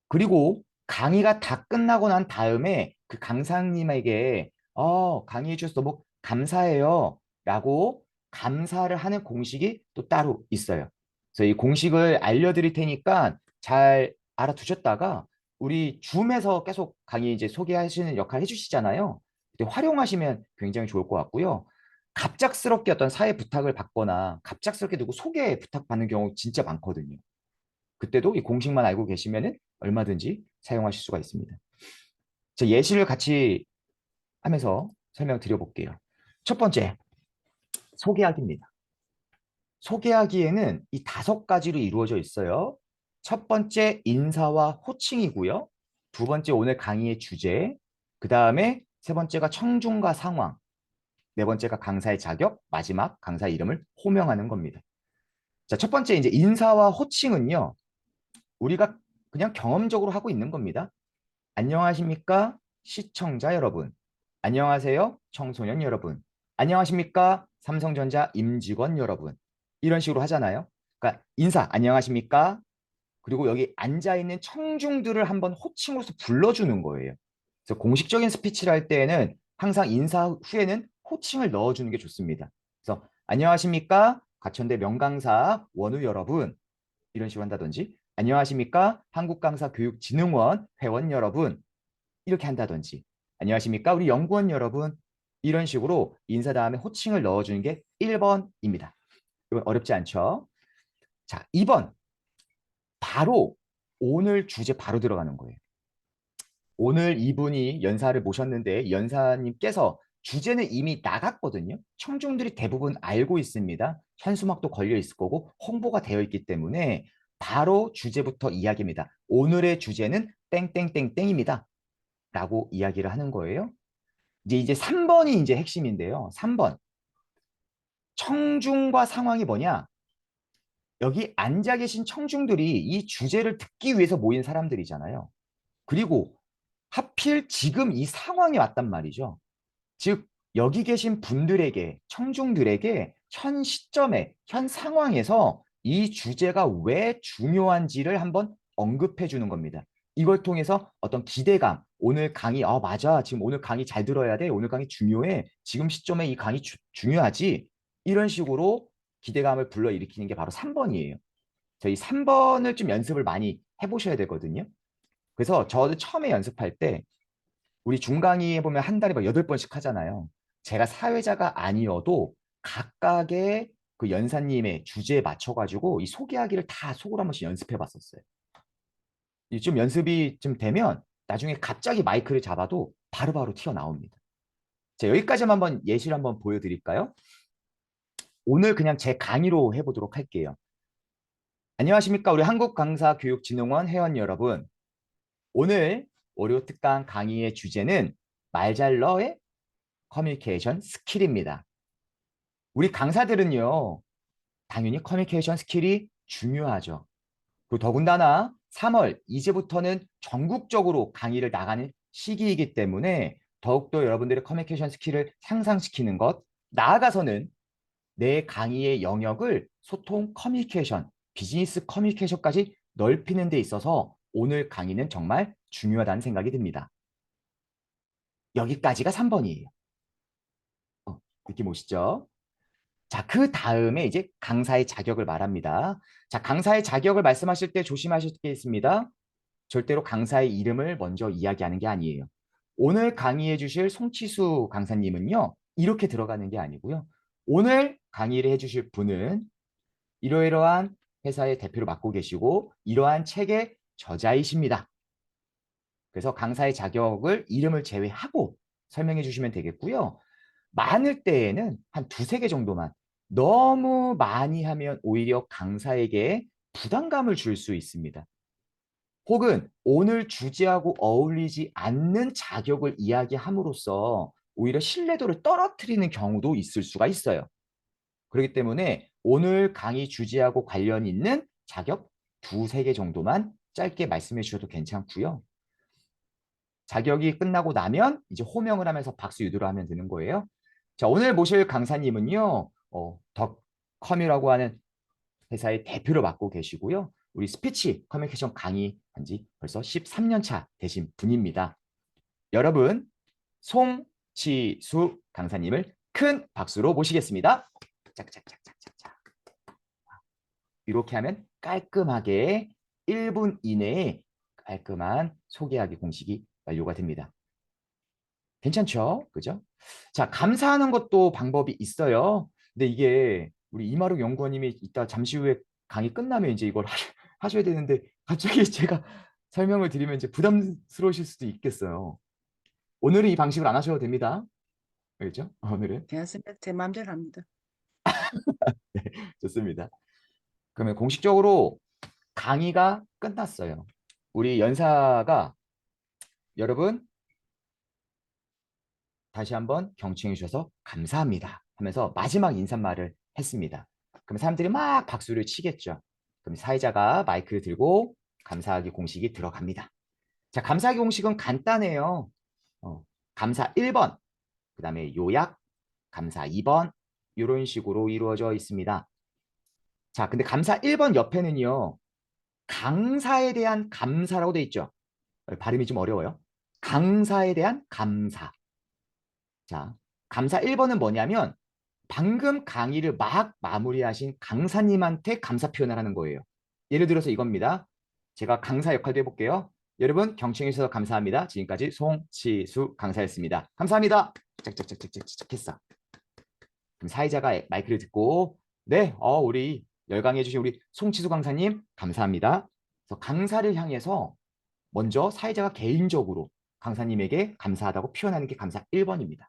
Speaker 3: 그리고 강의가 다 끝나고 난 다음에 그 강사님에게 강의해 주셔서 너무 감사해요 라고 감사를 하는 공식이 또 따로 있어요. 그래서 이 공식을 알려드릴 테니까 잘 알아두셨다가 우리 줌에서 계속 강의 이제 소개하시는 역할 해주시잖아요. 그때 활용하시면 굉장히 좋을 것 같고요. 갑작스럽게 어떤 사회 부탁을 받거나 갑작스럽게 누구 소개 부탁받는 경우 진짜 많거든요. 그때도 이 공식만 알고 계시면은 얼마든지 사용하실 수가 있습니다. 자, 예시를 같이 하면서 설명드려볼게요. 첫 번째, 소개하기입니다. 소개하기에는 이 5가지로 이루어져 있어요. 첫 번째, 인사와 호칭이고요. 두 번째, 오늘 강의의 주제. 그 다음에 세 번째가 청중과 상황. 네 번째가 강사의 자격. 마지막, 강사 이름을 호명하는 겁니다. 자, 첫 번째, 이제 인사와 호칭은요. 우리가 그냥 경험적으로 하고 있는 겁니다. 안녕하십니까? 시청자 여러분. 안녕하세요? 청소년 여러분. 안녕하십니까? 삼성전자 임직원 여러분. 이런 식으로 하잖아요. 그러니까 인사, 안녕하십니까? 그리고 여기 앉아있는 청중들을 한번 호칭으로서 불러주는 거예요. 그래서 공식적인 스피치를 할 때에는 항상 인사 후에는 호칭을 넣어주는 게 좋습니다. 그래서 안녕하십니까? 과천대 명강사 원우 여러분. 이런 식으로 한다든지 안녕하십니까? 한국강사교육진흥원 회원 여러분. 이렇게 한다든지 안녕하십니까? 우리 연구원 여러분. 이런 식으로 인사 다음에 호칭을 넣어주는 게 1번입니다. 이건 어렵지 않죠? 자, 2번. 바로 오늘 주제 바로 들어가는 거예요. 오늘 이분이 연사를 모셨는데 연사님께서 주제는 이미 나갔거든요. 청중들이 대부분 알고 있습니다. 현수막도 걸려 있을 거고 홍보가 되어 있기 때문에 바로 주제부터 이야기입니다. 오늘의 주제는 땡땡땡땡입니다. 라고 이야기를 하는 거예요. 이제 3번이 이제 핵심인데요. 3번. 청중과 상황이 뭐냐? 여기 앉아 계신 청중들이 이 주제를 듣기 위해서 모인 사람들이잖아요. 그리고 하필 지금 이 상황에 왔단 말이죠. 즉 여기 계신 분들에게 청중들에게 현 시점에 현 상황에서 이 주제가 왜 중요한지를 한번 언급해 주는 겁니다. 이걸 통해서 어떤 기대감, 오늘 강의 맞아 지금 오늘 강의 잘 들어야 돼, 오늘 강의 중요해, 지금 시점에 이 강의 중요하지, 이런 식으로 기대감을 불러일으키는 게 바로 3번이에요. 저희 3번을 좀 연습을 많이 해보셔야 되거든요. 그래서 저도 처음에 연습할 때 우리 중강의에 보면 한 달에 막 8번씩 하잖아요. 제가 사회자가 아니어도 각각의 그 연사님의 주제에 맞춰가지고 이 소개하기를 다 속으로 한 번씩 연습해 봤었어요. 좀 연습이 좀 되면 나중에 갑자기 마이크를 잡아도 바로바로 튀어나옵니다. 자, 여기까지만 한번 예시를 한번 보여드릴까요? 오늘 그냥 제 강의로 해보도록 할게요. 안녕하십니까? 우리 한국강사교육진흥원 회원 여러분. 오늘 월요 특강 강의의 주제는 말잘러의 커뮤니케이션 스킬입니다. 우리 강사들은요, 당연히 커뮤니케이션 스킬이 중요하죠. 그리고 더군다나 3월 이제부터는 전국적으로 강의를 나가는 시기이기 때문에 더욱더 여러분들의 커뮤니케이션 스킬을 향상시키는 것, 나아가서는 내 강의의 영역을 소통 커뮤니케이션, 비즈니스 커뮤니케이션까지 넓히는 데 있어서 오늘 강의는 정말 중요하다는 생각이 듭니다. 여기까지가 3번이에요. 느낌 오시죠? 자, 그 다음에 이제 강사의 자격을 말합니다. 자, 강사의 자격을 말씀하실 때 조심하실 게 있습니다. 절대로 강사의 이름을 먼저 이야기하는 게 아니에요. 오늘 강의해 주실 송치수 강사님은요, 이렇게 들어가는 게 아니고요. 오늘 강의를 해 주실 분은 이러이러한 회사의 대표를 맡고 계시고 이러한 책의 저자이십니다. 그래서 강사의 자격을 이름을 제외하고 설명해 주시면 되겠고요. 많을 때에는 한 2~3개 정도만, 너무 많이 하면 오히려 강사에게 부담감을 줄 수 있습니다. 혹은 오늘 주제하고 어울리지 않는 자격을 이야기함으로써 오히려 신뢰도를 떨어뜨리는 경우도 있을 수가 있어요. 그렇기 때문에 오늘 강의 주제하고 관련 있는 자격 2~3개 정도만 짧게 말씀해 주셔도 괜찮고요. 자격이 끝나고 나면 이제 호명을 하면서 박수 유도를 하면 되는 거예요. 자, 오늘 모실 강사님은요, 덕커뮤라고 하는 회사의 대표를 맡고 계시고요. 우리 스피치 커뮤니케이션 강의 한지 벌써 13년 차 되신 분입니다. 여러분, 송치수 강사님을 큰 박수로 모시겠습니다. 짝짝짝짝짝짝. 이렇게 하면 깔끔하게 1분 이내에 깔끔한 소개하기 공식이 완료가 됩니다. 괜찮죠? 그죠? 자, 감사하는 것도 방법이 있어요. 근데 이게 우리 이마록 연구원님이 이따 잠시 후에 강의 끝나면 이제 이걸 하셔야 되는데 갑자기 제가 설명을 드리면 이제 부담스러우실 수도 있겠어요. 오늘은 이 방식을 안 하셔도 됩니다. 알겠죠? 오늘은.
Speaker 2: 괜찮습니다. 제 마음대로 합니다.
Speaker 3: 네, 좋습니다. 그러면 공식적으로 강의가 끝났어요. 우리 연사가 여러분 다시 한번 경청해 주셔서 감사합니다 하면서 마지막 인사말을 했습니다. 그럼 사람들이 막 박수를 치겠죠. 그럼 사회자가 마이크를 들고 감사하기 공식이 들어갑니다. 자, 감사하기 공식은 간단해요. 감사 1번, 그 다음에 요약, 감사 2번 이런 식으로 이루어져 있습니다. 자, 근데 감사 1번 옆에는요. 강사에 대한 감사라고 돼 있죠. 발음이 좀 어려워요. 강사에 대한 감사. 자, 감사 1번은 뭐냐면 방금 강의를 막 마무리하신 강사님한테 감사 표현을 하는 거예요. 예를 들어서 이겁니다. 제가 강사 역할도 해볼게요. 여러분 경청해 주셔서 감사합니다. 지금까지 송치수 강사였습니다. 감사합니다. 짝짝짝짝짝짝 했어. 그럼 사회자가 마이크를 듣고 네, 우리 열강해 주신 우리 송치수 강사님 감사합니다. 그래서 강사를 향해서 먼저 사회자가 개인적으로 강사님에게 감사하다고 표현하는 게 감사 1번입니다.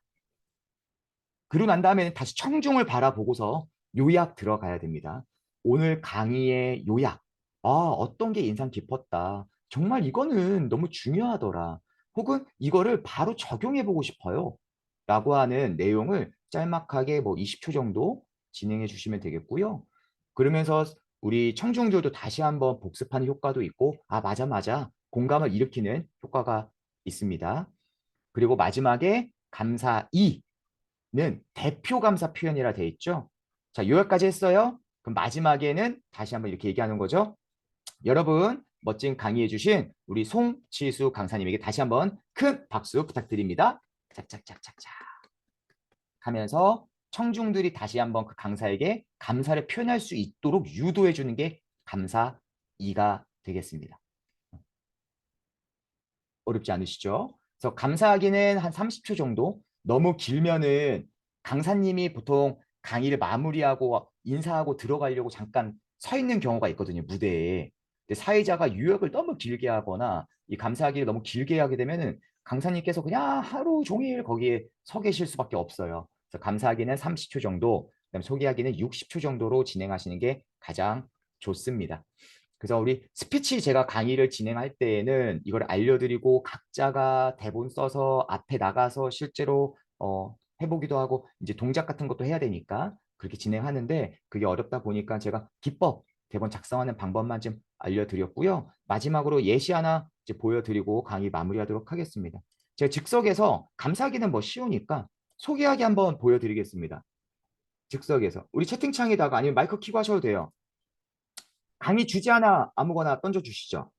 Speaker 3: 그러고 난 다음에 다시 청중을 바라보고서 요약 들어가야 됩니다. 오늘 강의의 요약. 어떤 게 인상 깊었다. 정말 이거는 너무 중요하더라. 혹은 이거를 바로 적용해보고 싶어요. 라고 하는 내용을 짤막하게 뭐 20초 정도 진행해 주시면 되겠고요. 그러면서 우리 청중들도 다시 한번 복습하는 효과도 있고, 맞아. 공감을 일으키는 효과가 있습니다. 그리고 마지막에 감사 2는 대표 감사 표현이라 돼 있죠. 자, 요약까지 했어요. 그럼 마지막에는 다시 한번 이렇게 얘기하는 거죠. 여러분, 멋진 강의해 주신 우리 송치수 강사님에게 다시 한번 큰 박수 부탁드립니다. 짝짝짝짝짝 하면서 청중들이 다시 한번 그 강사에게 감사를 표현할 수 있도록 유도해 주는 게 감사 2가 되겠습니다. 어렵지 않으시죠? 그래서 감사하기는 한 30초 정도. 너무 길면은 강사님이 보통 강의를 마무리하고 인사하고 들어가려고 잠깐 서 있는 경우가 있거든요, 무대에. 근데 사회자가 유역을 너무 길게 하거나 이 감사하기를 너무 길게 하게 되면은 강사님께서 그냥 하루 종일 거기에 서 계실 수밖에 없어요. 그래서 감사하기는 30초 정도, 그다음 소개하기는 60초 정도로 진행하시는 게 가장 좋습니다. 그래서 우리 스피치 제가 강의를 진행할 때에는 이걸 알려드리고 각자가 대본 써서 앞에 나가서 실제로 해보기도 하고 이제 동작 같은 것도 해야 되니까 그렇게 진행하는데 그게 어렵다 보니까 제가 기법 대본 작성하는 방법만 좀 알려드렸고요. 마지막으로 예시 하나 이제 보여드리고 강의 마무리하도록 하겠습니다. 제가 즉석에서 감사하기는 뭐 쉬우니까 소개하기 한번 보여드리겠습니다. 즉석에서 우리 채팅창에다가 아니면 마이크 켜고 하셔도 돼요. 강의 주제 하나 아무거나 던져주시죠.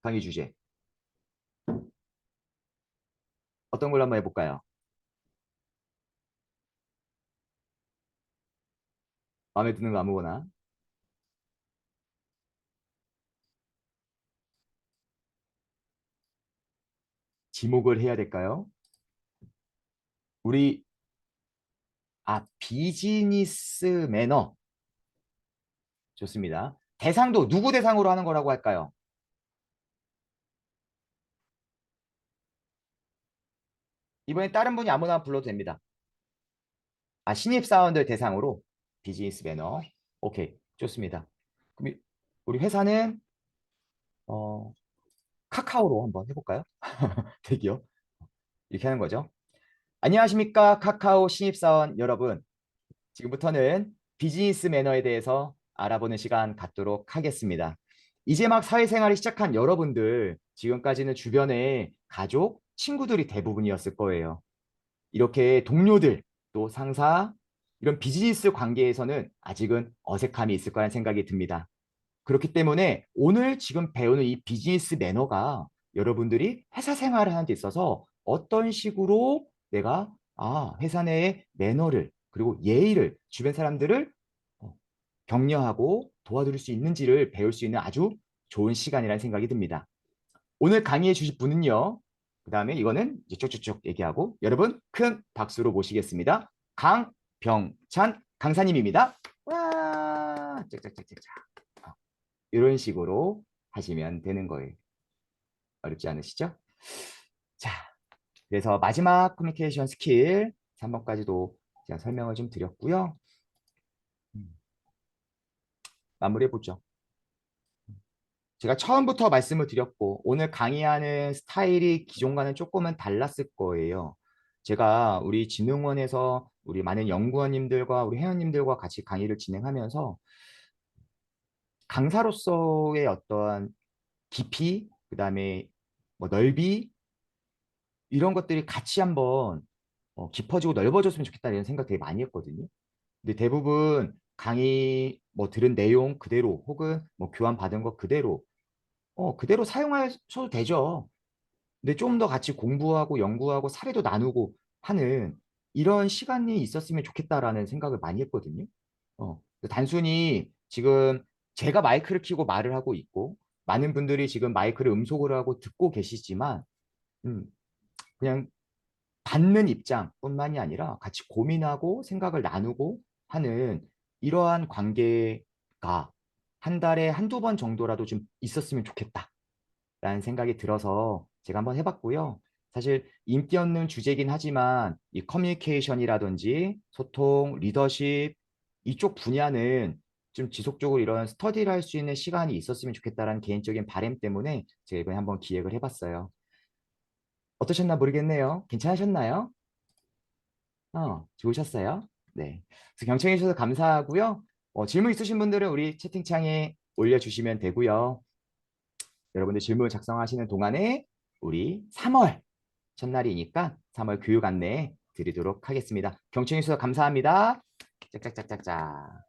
Speaker 3: 강의 주제. 어떤 걸로 한번 해볼까요? 마음에 드는 거 아무거나. 지목을 해야 될까요? 우리 비즈니스 매너. 좋습니다. 대상도 누구 대상으로 하는 거라고 할까요? 이번에 다른 분이 아무나 불러도 됩니다. 신입사원들 대상으로 비즈니스 매너. 오케이, 좋습니다. 그럼 우리 회사는 카카오로 한번 해볼까요? 대기업. 이렇게 하는 거죠. 안녕하십니까, 카카오 신입사원 여러분. 지금부터는 비즈니스 매너에 대해서 알아보는 시간 갖도록 하겠습니다. 이제 막 사회생활을 시작한 여러분들, 지금까지는 주변에 가족, 친구들이 대부분이었을 거예요. 이렇게 동료들, 또 상사, 이런 비즈니스 관계에서는 아직은 어색함이 있을 거라는 생각이 듭니다. 그렇기 때문에 오늘 지금 배우는 이 비즈니스 매너가 여러분들이 회사 생활을 하는 데 있어서 어떤 식으로 내가 회사 내의 매너를 그리고 예의를 주변 사람들을 격려하고 도와줄 수 있는지를 배울 수 있는 아주 좋은 시간이라는 생각이 듭니다. 오늘 강의해 주실 분은요. 그 다음에 이거는 이제 쭉쭉쭉 얘기하고 여러분 큰 박수로 모시겠습니다. 강병찬 강사님입니다. 와, 짝짝짝짝짝. 이런 식으로 하시면 되는 거예요. 어렵지 않으시죠? 자, 그래서 마지막 커뮤니케이션 스킬 3번까지도 제가 설명을 좀 드렸고요. 마무리해보죠. 제가 처음부터 말씀을 드렸고 오늘 강의하는 스타일이 기존과는 조금은 달랐을 거예요. 제가 우리 진흥원에서 우리 많은 연구원님들과 우리 회원님들과 같이 강의를 진행하면서 강사로서의 어떠한 깊이, 그 다음에 뭐 넓이 이런 것들이 같이 한번 깊어지고 넓어졌으면 좋겠다 이런 생각 되게 많이 했거든요. 근데 대부분 강의 뭐 들은 내용 그대로 혹은 뭐 교환 받은 거 그대로 그대로 사용하셔도 되죠. 근데 좀 더 같이 공부하고 연구하고 사례도 나누고 하는 이런 시간이 있었으면 좋겠다라는 생각을 많이 했거든요. 단순히 지금 제가 마이크를 켜고 말을 하고 있고 많은 분들이 지금 마이크를 음속으로 하고 듣고 계시지만 음, 그냥 받는 입장뿐만이 아니라 같이 고민하고 생각을 나누고 하는 이러한 관계가 한 달에 한두 번 정도라도 좀 있었으면 좋겠다라는 생각이 들어서 제가 한번 해봤고요. 사실 인기 없는 주제긴 하지만 이 커뮤니케이션이라든지 소통, 리더십 이쪽 분야는 좀 지속적으로 이런 스터디를 할 수 있는 시간이 있었으면 좋겠다라는 개인적인 바람 때문에 제가 이번에 한번 기획을 해봤어요. 어떠셨나 모르겠네요. 괜찮으셨나요? 좋으셨어요? 네. 그래서 경청해 주셔서 감사하고요. 질문 있으신 분들은 우리 채팅창에 올려주시면 되고요. 여러분들 질문 작성하시는 동안에 우리 3월 첫날이니까 3월 교육 안내 드리도록 하겠습니다. 경청해 주셔서 감사합니다. 짝짝짝짝짝.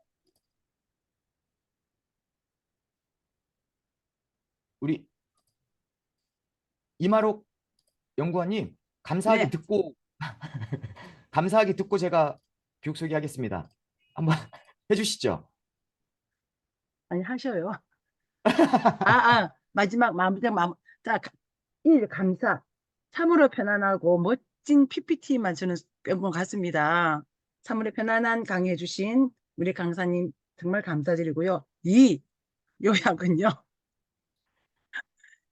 Speaker 3: 우리 이마록 연구원님 감사하게
Speaker 2: 네.
Speaker 3: 듣고 감사하게 듣고 제가 교육 소개하겠습니다. 한번 해주시죠.
Speaker 2: 아니, 하셔요. 마지막 자, 감사. 참으로 편안하고 멋진 PPT만 저는 뺀것 같습니다. 참으로 편안한 강의해 주신 우리 강사님 정말 감사드리고요. 이 요약은요.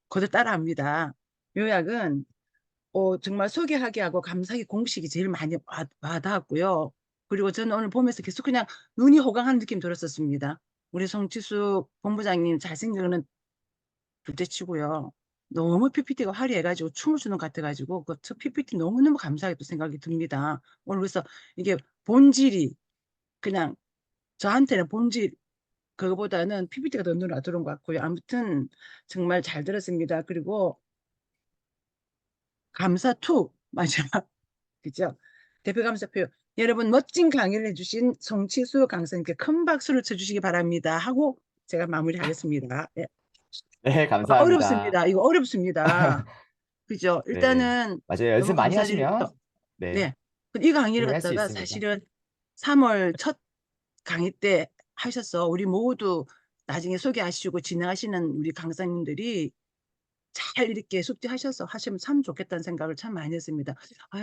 Speaker 2: 그대로 따라합니다. 요약은 정말 소개하기 하고 감사하기 공식이 제일 많이 와닿았고요. 그리고 저는 오늘 보면서 계속 그냥 눈이 호강하는 느낌 들었었습니다. 우리 송치수 본부장님 잘생긴 거는 둘째치고요. 너무 PPT가 화려해가지고 춤을 추는 것 같아가지고 그 PPT 너무너무 감사하게 또 생각이 듭니다. 오늘 그래서 이게 본질이 그냥 저한테는 본질 그거보다는 PPT가 더 눈에 들어온 것 같고요. 아무튼 정말 잘 들었습니다. 그리고 감사 투 마지막 그죠? 대표 감사표 여러분 멋진 강의를 해주신 송치수 강사님께 큰 박수를 쳐주시기 바랍니다. 하고 제가 마무리하겠습니다. 예.
Speaker 3: 네, 감사합니다.
Speaker 2: 어렵습니다. 이거 어렵습니다. 그죠?
Speaker 3: 네,
Speaker 2: 일단은
Speaker 3: 맞아요.
Speaker 2: 너무
Speaker 3: 연습 많이
Speaker 2: 감사드리고요.
Speaker 3: 하시면 네,
Speaker 2: 네. 이 강의를
Speaker 3: 충분히 할 수
Speaker 2: 갖다가
Speaker 3: 있습니다.
Speaker 2: 사실은 3월 첫 강의 때 하셔서 우리 모두 나중에 소개하시고 진행하시는 우리 강사님들이 잘 이렇게 숙지하셔서 하시면 참 좋겠다는 생각을 참 많이 했습니다.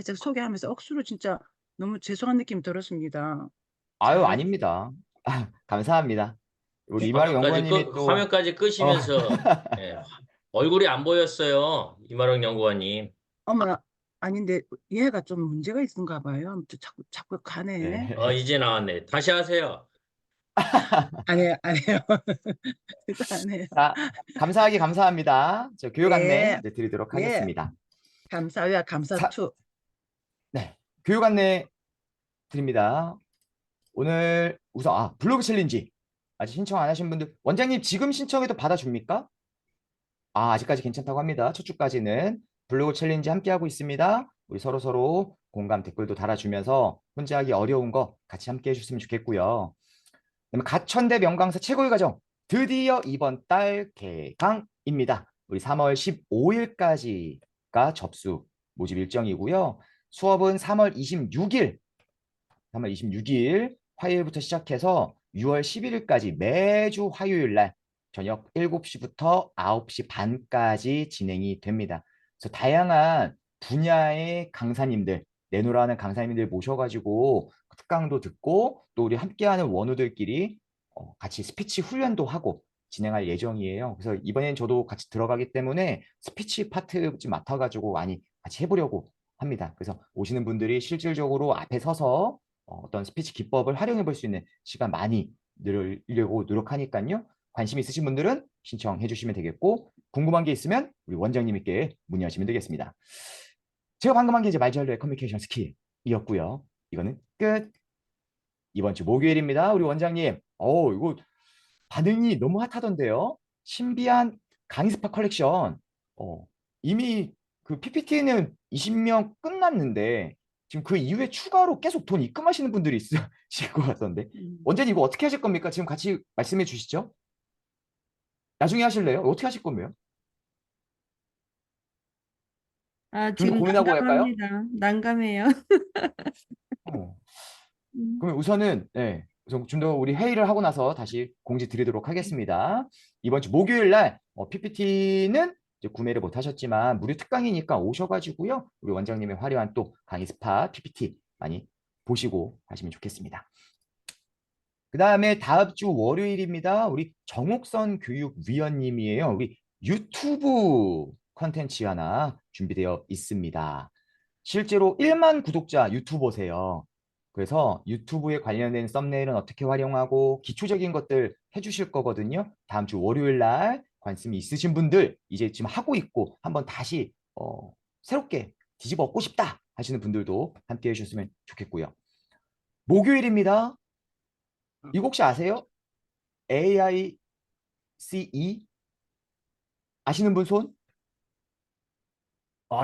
Speaker 2: 제가 소개하면서 억수로 진짜 너무 죄송한 느낌이 들었습니다.
Speaker 3: 아유,
Speaker 2: 잘,
Speaker 3: 아닙니다. 감사합니다. 우리 이마룡 연구원님이 또
Speaker 5: 화면까지 끄시면서 예, 얼굴이 안 보였어요. 이마령 연구원님.
Speaker 2: 어머나, 아닌데 얘가 좀 문제가 있는가 봐요. 아무튼 자꾸 가네.
Speaker 3: 네.
Speaker 5: 이제 나왔네. 다시 하세요.
Speaker 2: 안 해요. 일단 안 해요.
Speaker 3: 자, 감사하기 감사합니다. 저 교육 안내
Speaker 2: 네.
Speaker 3: 이제 드리도록
Speaker 2: 네.
Speaker 3: 하겠습니다.
Speaker 2: 감사와 감사투.
Speaker 3: 네, 교육 안내 드립니다. 오늘 우선 블로그 챌린지 아직 신청 안 하신 분들 원장님 지금 신청해도 받아줍니까? 아직까지 괜찮다고 합니다. 첫 주까지는 블로그 챌린지 함께하고 있습니다. 우리 서로 공감 댓글도 달아주면서 혼자 하기 어려운 거 같이 함께 해주셨으면 좋겠고요. 그다음에 가천대 명강사 최고의 과정 드디어 이번 달 개강입니다. 우리 3월 15일까지가 접수 모집 일정이고요. 수업은 3월 26일 화요일부터 시작해서 6월 11일까지 매주 화요일 날 저녁 7시부터 9시 반까지 진행이 됩니다. 그래서 다양한 분야의 강사님들, 내노라는 강사님들 모셔가지고 특강도 듣고 또 우리 함께하는 원우들끼리 같이 스피치 훈련도 하고 진행할 예정이에요. 그래서 이번엔 저도 같이 들어가기 때문에 스피치 파트 좀 맡아가지고 많이 같이 해보려고 합니다. 그래서 오시는 분들이 실질적으로 앞에 서서 어떤 스피치 기법을 활용해 볼 수 있는 시간 많이 늘리려고 노력하니까요. 관심 있으신 분들은 신청해 주시면 되겠고 궁금한 게 있으면 우리 원장님께 문의하시면 되겠습니다. 제가 방금 한 게 이제 말잘로의 커뮤니케이션 스킬이었고요. 이거는 끝. 이번 주 목요일입니다. 우리 원장님. 이거 반응이 너무 핫하던데요. 신비한 강의 스파 컬렉션. 이미 그 PPT는 20명 끝났는데 지금 그 이후에 추가로 계속 돈 입금하시는 분들이 있으실 것 같던데. 원장님 이거 어떻게 하실 겁니까? 지금 같이 말씀해 주시죠. 나중에 하실래요? 어떻게 하실 거예요? 좀 더
Speaker 1: 지금
Speaker 3: 고민하고 할까요?
Speaker 1: 난감합니다. 난감해요.
Speaker 3: 어.
Speaker 1: 음.
Speaker 3: 그럼 우선은 우선 좀 더 우리 회의를 하고 나서 다시 공지 드리도록 하겠습니다. 이번 주 목요일 날 PPT는 이제 구매를 못 하셨지만 무료 특강이니까 오셔가지고요. 우리 원장님의 화려한 또 강의 스파 PPT 많이 보시고 하시면 좋겠습니다. 그 다음에 다음 주 월요일입니다. 우리 정옥선 교육위원님이에요. 우리 유튜브 컨텐츠 하나 준비되어 있습니다. 실제로 1만 구독자 유튜버세요. 그래서 유튜브에 관련된 썸네일은 어떻게 활용하고 기초적인 것들 해주실 거거든요. 다음 주 월요일 날 관심이 있으신 분들 이제 지금 하고 있고 한번 다시 새롭게 뒤집어 엎고 싶다 하시는 분들도 함께 해주셨으면 좋겠고요. 목요일입니다. 이거 혹시 아세요? AICE 아시는 분 손?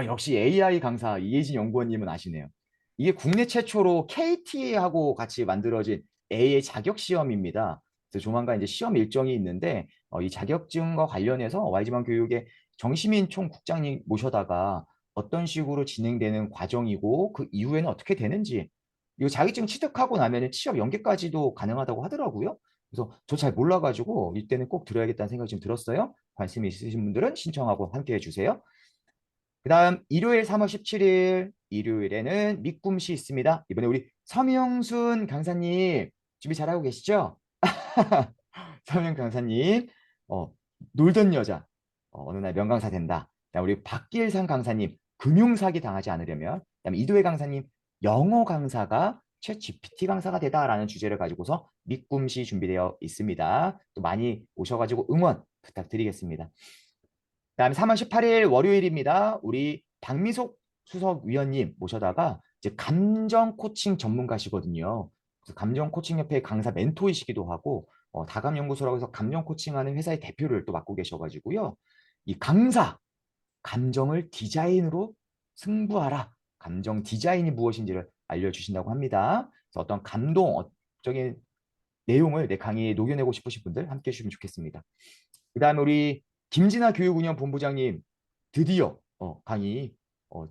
Speaker 3: 역시 AI 강사 이혜진 연구원님은 아시네요. 이게 국내 최초로 KT하고 같이 만들어진 AI 자격 시험입니다. 그래서 조만간 이제 시험 일정이 있는데 이 자격증과 관련해서 YG만 교육의 정시민 총국장님 모셔다가 어떤 식으로 진행되는 과정이고 그 이후에는 어떻게 되는지 이 자격증 취득하고 나면 취업 연계까지도 가능하다고 하더라고요. 그래서 저 잘 몰라가지고 이때는 꼭 들어야겠다는 생각이 좀 들었어요. 관심 있으신 분들은 신청하고 함께 해주세요. 그 다음 일요일 3월 17일 일요일에는 미꿈씨 있습니다. 이번에 우리 서명순 강사님 준비 잘하고 계시죠? 서명 강사님, 어, 놀던 여자, 어느 날 명강사 된다. 그다음 우리 박길상 강사님, 금융사기 당하지 않으려면. 그다음 이도혜 강사님, 영어 강사가 챗 GPT 강사가 되다라는 주제를 가지고서 미꿈시 준비되어 있습니다. 또 많이 오셔가지고 응원 부탁드리겠습니다. 그다음에 3월 18일 월요일입니다. 우리 박미숙 수석위원님 모셔다가 이제 감정 코칭 전문가시거든요. 그래서 감정 코칭 협회 강사 멘토이시기도 하고 다감연구소라고 해서 감정 코칭하는 회사의 대표를 또 맡고 계셔가지고요. 이 강사 감정을 디자인으로 승부하라. 감정 디자인이 무엇인지를 알려주신다고 합니다. 그래서 어떤 감동적인 내용을 내 강의에 녹여내고 싶으신 분들 함께 해주시면 좋겠습니다. 그 다음에 우리 김진아 교육운영본부장님 드디어 강의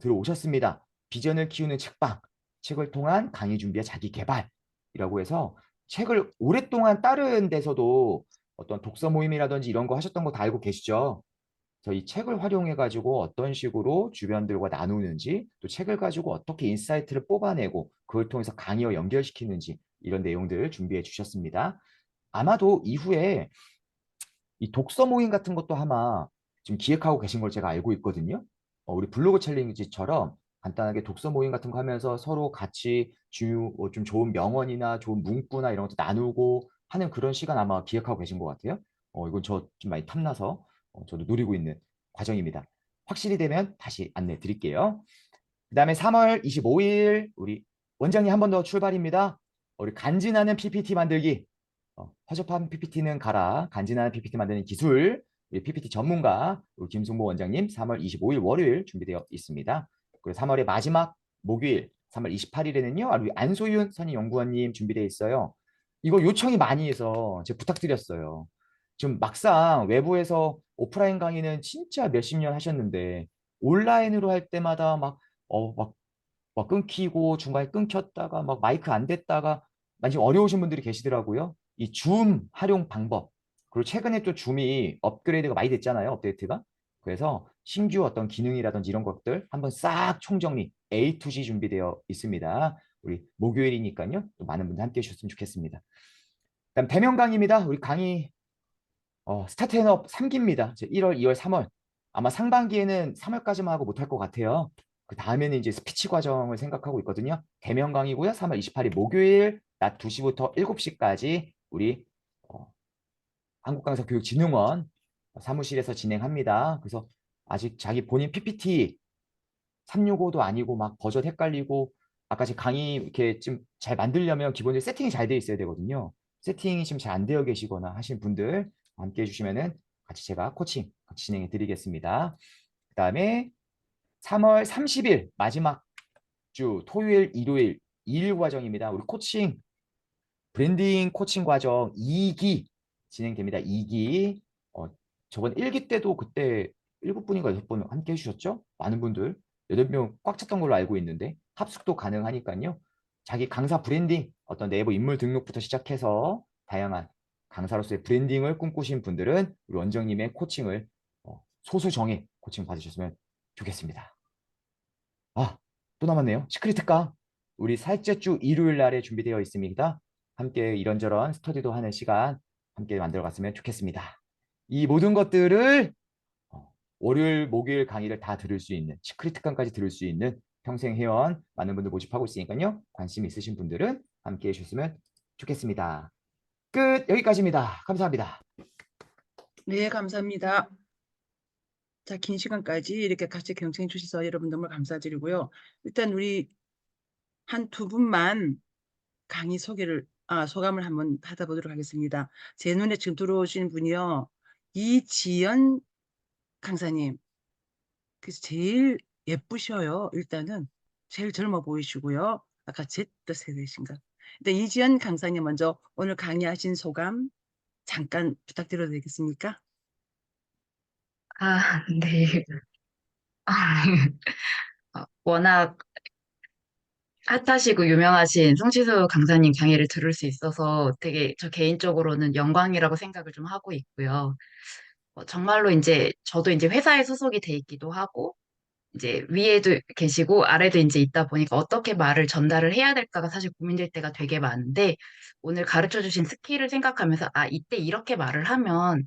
Speaker 3: 들어오셨습니다. 비전을 키우는 책방, 책을 통한 강의 준비와 자기 개발이라고 해서 책을 오랫동안 다른 데서도 어떤 독서 모임이라든지 이런 거 하셨던 거 다 알고 계시죠? 저희 책을 활용해 가지고 어떤 식으로 주변들과 나누는지, 또 책을 가지고 어떻게 인사이트를 뽑아내고 그걸 통해서 강의와 연결시키는지 이런 내용들을 준비해 주셨습니다. 아마도 이후에 이 독서 모임 같은 것도 아마 지금 기획하고 계신 걸 제가 알고 있거든요. 우리 블로그 챌린지처럼 간단하게 독서 모임 같은 거 하면서 서로 같이 좀 좋은 명언이나 좋은 문구나 이런 것도 나누고 하는 그런 시간 아마 기획하고 계신 것 같아요. 이건 저 좀 많이 탐나서 저도 누리고 있는 과정입니다. 확실히 되면 다시 안내 드릴게요. 그 다음에 3월 25일 우리 원장님 한 번 더 출발입니다. 우리 간지나는 PPT 만들기. 허접한 PPT는 가라. 간지나는 PPT 만드는 기술. 우리 PPT 전문가 우리 김승모 원장님 3월 25일 월요일 준비되어 있습니다. 그리고 3월의 마지막 목요일 3월 28일에는요. 우리 안소윤 선임연구원님 준비되어 있어요. 이거 요청이 많이 해서 제가 부탁드렸어요. 지금 막상 외부에서 오프라인 강의는 진짜 몇십 년 하셨는데 온라인으로 할 때마다 막 끊기고 중간에 끊겼다가 막 마이크 안 됐다가 많이 어려우신 분들이 계시더라고요. 이 줌 활용 방법. 그리고 최근에 또 줌이 업그레이드가 많이 됐잖아요. 업데이트가. 그래서 신규 어떤 기능이라든지 이런 것들 한번 싹 총정리 A to Z 준비되어 있습니다. 우리 목요일이니까요. 또 많은 분들 함께 해주셨으면 좋겠습니다. 그다음 대면 강의입니다. 우리 강의 스타트앤업 3기입니다. 1월, 2월, 3월. 아마 상반기에는 3월까지만 하고 못할 것 같아요. 그 다음에는 이제 스피치 과정을 생각하고 있거든요. 대면 강의고요. 3월 28일 목요일 낮 2시부터 7시까지 우리 한국강사교육진흥원 사무실에서 진행합니다. 그래서 아직 자기 본인 PPT 365도 아니고 막 버전 헷갈리고 아까 제 강의 이렇게 좀 잘 만들려면 기본적으로 세팅이 잘 되어 있어야 되거든요. 세팅이 지금 잘 안 되어 계시거나 하신 분들 함께 해주시면은 같이 제가 코칭 같이 진행해 드리겠습니다. 그 다음에 3월 30일 마지막 주 토요일, 일요일 2일 과정입니다. 우리 코칭 브랜딩 코칭 과정 2기 진행됩니다. 2기. 저번 1기 때도 그때 7분인가 6분 함께 해주셨죠? 많은 분들 8명 꽉 찼던 걸로 알고 있는데 합숙도 가능하니까요. 자기 강사 브랜딩 어떤 네이버 인물 등록부터 시작해서 다양한 강사로서의 브랜딩을 꿈꾸신 분들은 우리 원정님의 코칭을 소수정예 코칭 받으셨으면 좋겠습니다. 또 남았네요. 시크릿 특강. 우리 셋째 주 일요일 날에 준비되어 있습니다. 함께 이런저런 스터디도 하는 시간 함께 만들어 갔으면 좋겠습니다. 이 모든 것들을 월요일, 목요일 강의를 다 들을 수 있는 시크릿 특강까지 들을 수 있는 평생 회원 많은 분들 모집하고 있으니까요. 관심 있으신 분들은 함께 해주셨으면 좋겠습니다. 끝 여기까지입니다. 감사합니다.
Speaker 2: 네, 감사합니다. 자, 긴 시간까지 이렇게 같이 경청해 주셔서 여러분 너무 감사드리고요. 일단 우리 한 두 분만 강의 소감을 한번 받아보도록 하겠습니다. 제 눈에 지금 들어오신 분이요. 이지연 강사님. 그래서 제일 예쁘셔요. 일단은 제일 젊어 보이시고요. 아까 Z 세대신가? 일단 이지연 강사님 먼저 오늘 강의하신 소감 잠깐 부탁드려도 되겠습니까?
Speaker 9: 네. 아, 워낙 핫하시고 유명하신 송지수 강사님 강의를 들을 수 있어서 되게 저 개인적으로는 영광이라고 생각을 좀 하고 있고요. 정말로 이제 저도 이제 회사에 소속이 돼 있기도 하고 이제 위에도 계시고 아래도 이제 있다 보니까 어떻게 말을 전달을 해야 될까가 사실 고민될 때가 되게 많은데 오늘 가르쳐 주신 스킬을 생각하면서 아, 이때 이렇게 말을 하면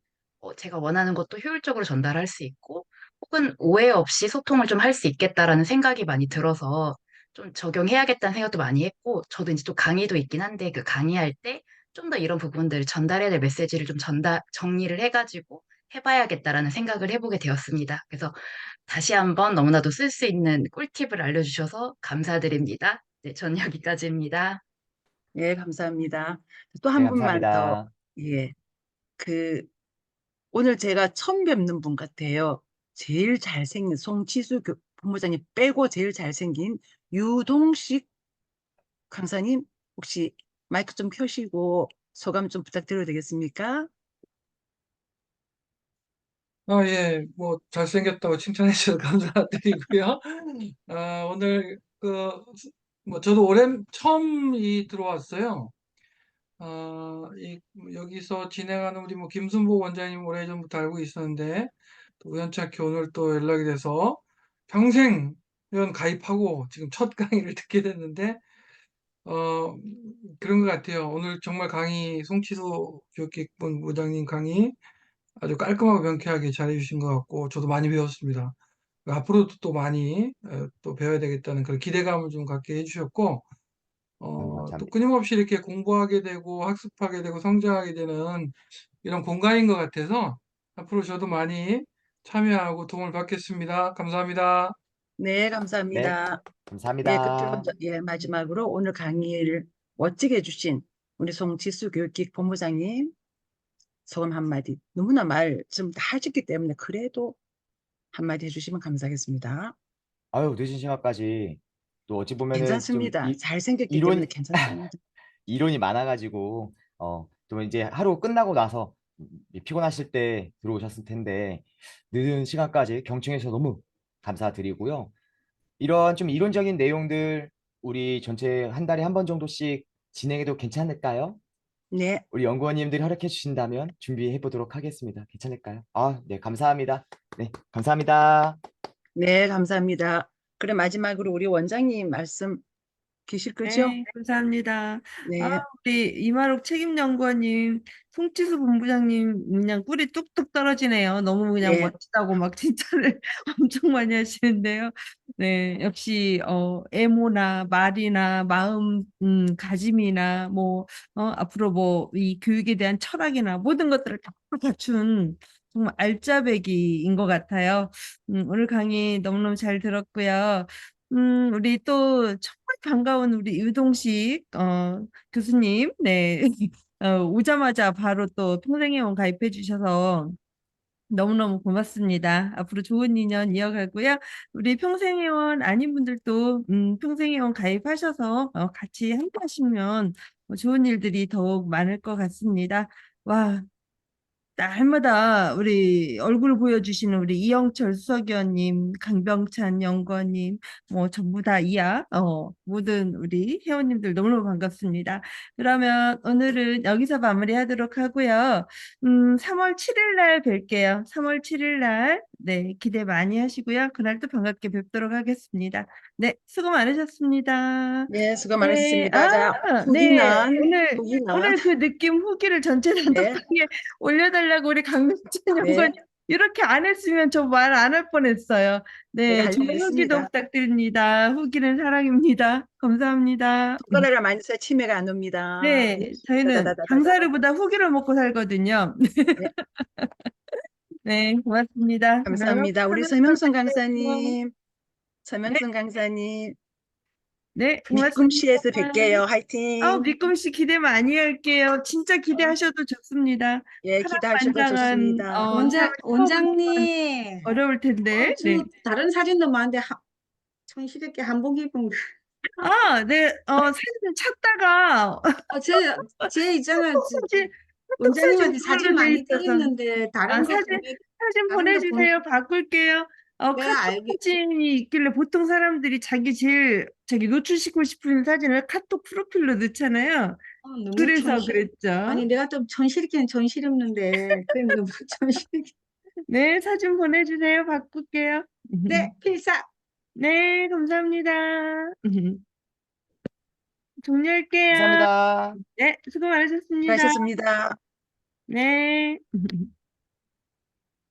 Speaker 9: 제가 원하는 것도 효율적으로 전달할 수 있고 혹은 오해 없이 소통을 좀 할 수 있겠다라는 생각이 많이 들어서 좀 적용해야겠다는 생각도 많이 했고 저도 이제 또 강의도 있긴 한데 그 강의할 때 좀 더 이런 부분들을 전달해야 될 메시지를 좀 정리를 해가지고 해봐야겠다라는 생각을 해보게 되었습니다. 그래서 다시 한번 너무나도 쓸 수 있는 꿀팁을 알려주셔서 감사드립니다. 네, 전 여기까지입니다.
Speaker 2: 예, 감사합니다. 또
Speaker 3: 네,
Speaker 2: 한 분만 더,
Speaker 3: 감사합니다.
Speaker 2: 예, 그, 오늘 제가 처음 뵙는 분 같아요. 제일 잘생긴 본부장님 빼고 제일 잘생긴 유동식 강사님, 혹시 마이크 좀 켜시고 소감 좀 부탁드려도 되겠습니까?
Speaker 4: 예, 뭐, 잘생겼다고 칭찬해 주셔서 감사드리고요. 오늘, 뭐, 저도 처음 들어왔어요. 여기서 진행하는 우리 뭐, 김순복 원장님 오래전부터 알고 있었는데, 또 우연찮게 오늘 또 연락이 돼서 평생 회원 가입하고 지금 첫 강의를 듣게 됐는데, 어, 그런 것 같아요. 오늘 정말 송치수 교육기획본 부장님 강의 아주 깔끔하고 명쾌하게 잘해주신 것 같고, 저도 많이 배웠습니다. 앞으로도 또 많이 또 배워야 되겠다는 그런 기대감을 좀 갖게 해주셨고, 또
Speaker 3: 감사합니다.
Speaker 4: 끊임없이 이렇게 공부하게 되고 학습하게 되고 성장하게 되는 이런 공간인 것 같아서 앞으로 저도 많이 참여하고 도움을 받겠습니다. 감사합니다.
Speaker 2: 네,
Speaker 3: 네,
Speaker 2: 감사합니다. 예,
Speaker 3: 감사합니다.
Speaker 2: 마지막으로 오늘 강의를 멋지게 해주신 우리 송지수 교육기 본부장님 소감 한마디. 너무나 말 좀 다 하셨기 때문에 그래도 한마디 해주시면 감사하겠습니다.
Speaker 3: 아유, 늦은 시간까지 또 어찌 보면은 좀
Speaker 2: 괜찮습니다. 잘생겼기 때문에
Speaker 3: 이론이
Speaker 2: 괜찮습니다.
Speaker 3: 이론이 많아가지고 또 이제 하루 끝나고 나서 피곤하실 때 들어오셨을 텐데 늦은 시간까지 경청해 주셔서 너무 감사드리고요. 이런 좀 이론적인 내용들 우리 전체 한 달에 한 번 정도씩 진행해도 괜찮을까요?
Speaker 2: 네,
Speaker 3: 우리 연구원님들이 허락해 주신다면 준비해 보도록 하겠습니다. 괜찮을까요? 아, 네, 감사합니다. 네, 감사합니다.
Speaker 2: 네, 감사합니다. 그래, 마지막으로 우리 원장님 말씀 계실 거죠?
Speaker 1: 네, 감사합니다. 아,
Speaker 2: 네,
Speaker 1: 우리 이마록 책임연구원님, 송치수 본부장님, 그냥 꿀이 뚝뚝 떨어지네요. 너무 그냥
Speaker 2: 네,
Speaker 1: 멋지다고 막 칭찬을 엄청 많이 하시는데요. 네, 역시, 애모나 말이나 가짐이나 앞으로 이 교육에 대한 철학이나 모든 것들을 다 갖춘 정말 알짜배기인 것 같아요. 오늘 강의 너무너무 잘 들었고요. 우리 또 정말 반가운 우리 유동식 교수님, 네. 오자마자 바로 또 평생회원 가입해 주셔서 너무너무 고맙습니다. 앞으로 좋은 인연 이어가고요. 우리 평생회원 아닌 분들도 평생회원 가입하셔서 같이 함께 하시면 좋은 일들이 더욱 많을 것 같습니다. 와, 날마다 우리 얼굴 보여주시는 우리 이영철 수석위원님, 강병찬 연구원님, 전부 다 모든 우리 회원님들 너무너무 반갑습니다. 그러면 오늘은 여기서 마무리하도록 하고요. 3월 7일 날 뵐게요. 3월 7일 날, 네, 기대 많이 하시고요. 그날 또 반갑게 뵙도록 하겠습니다. 네, 수고 많으셨습니다.
Speaker 2: 네, 수고
Speaker 1: 네,
Speaker 2: 많으셨습니다. 자,
Speaker 1: 네,
Speaker 2: 후기는,
Speaker 1: 오늘 그 느낌 후기를 전체
Speaker 2: 네,
Speaker 1: 단톡방에 올려달라고 우리 강민찬
Speaker 2: 네,
Speaker 1: 연구원 이렇게 안 했으면 저 말 안 할 뻔했어요.
Speaker 2: 제가
Speaker 1: 네,
Speaker 2: 할 일
Speaker 1: 좋은 후기도
Speaker 2: 있습니다.
Speaker 1: 부탁드립니다. 후기는 사랑입니다. 감사합니다.
Speaker 2: 손가락을 많이 써야 치매가 안 옵니다.
Speaker 1: 네, 저희는
Speaker 2: 다다다다다다다.
Speaker 1: 강사료보다 후기를 먹고 살거든요.
Speaker 2: 네,
Speaker 1: 네, 고맙습니다. 그러면
Speaker 2: 감사합니다. 우리
Speaker 1: 수고하셨습니다. 네,
Speaker 2: 서명순 강사님,
Speaker 1: 네, 고맙습니다.
Speaker 2: 미꿈씨에서 뵐게요. 화이팅!
Speaker 1: 미꿈 씨 기대 많이 할게요. 진짜 기대하셔도 좋습니다.
Speaker 2: 예, 기대하셔도
Speaker 1: 파란만장한
Speaker 2: 좋습니다.
Speaker 1: 처음은
Speaker 10: 원장님,
Speaker 1: 어려울 텐데. 네.
Speaker 10: 다른 사진도 많은데, 청실했게 한복 입은 거.
Speaker 1: 네. 사진 찾다가
Speaker 10: 제 있잖아.
Speaker 1: 사진
Speaker 10: 원장님한테
Speaker 1: 그걸로
Speaker 10: 사진
Speaker 1: 돼
Speaker 10: 많이
Speaker 1: 있어서.
Speaker 10: 드렸는데, 다른 거,
Speaker 1: 사진
Speaker 10: 다른 거 보내,
Speaker 1: 보내주세요. 바꿀게요.
Speaker 10: 내가
Speaker 1: 카톡
Speaker 10: 알기
Speaker 1: 사진이 있길래 보통 사람들이 자기 노출시키고 싶은 사진을 카톡 프로필로 넣잖아요.
Speaker 10: 너무
Speaker 1: 그래서
Speaker 10: 전시 아니
Speaker 1: 그랬죠.
Speaker 10: 내가 좀 전시리기는 전시렵는데 그럼 너무 전시리기.
Speaker 1: 네, 사진 보내주세요. 바꿀게요.
Speaker 10: 네, 필사.
Speaker 1: 네, 감사합니다. 종료할게요.
Speaker 3: 감사합니다.
Speaker 1: 네, 수고 많으셨습니다.
Speaker 2: 수고하셨습니다.
Speaker 1: 네.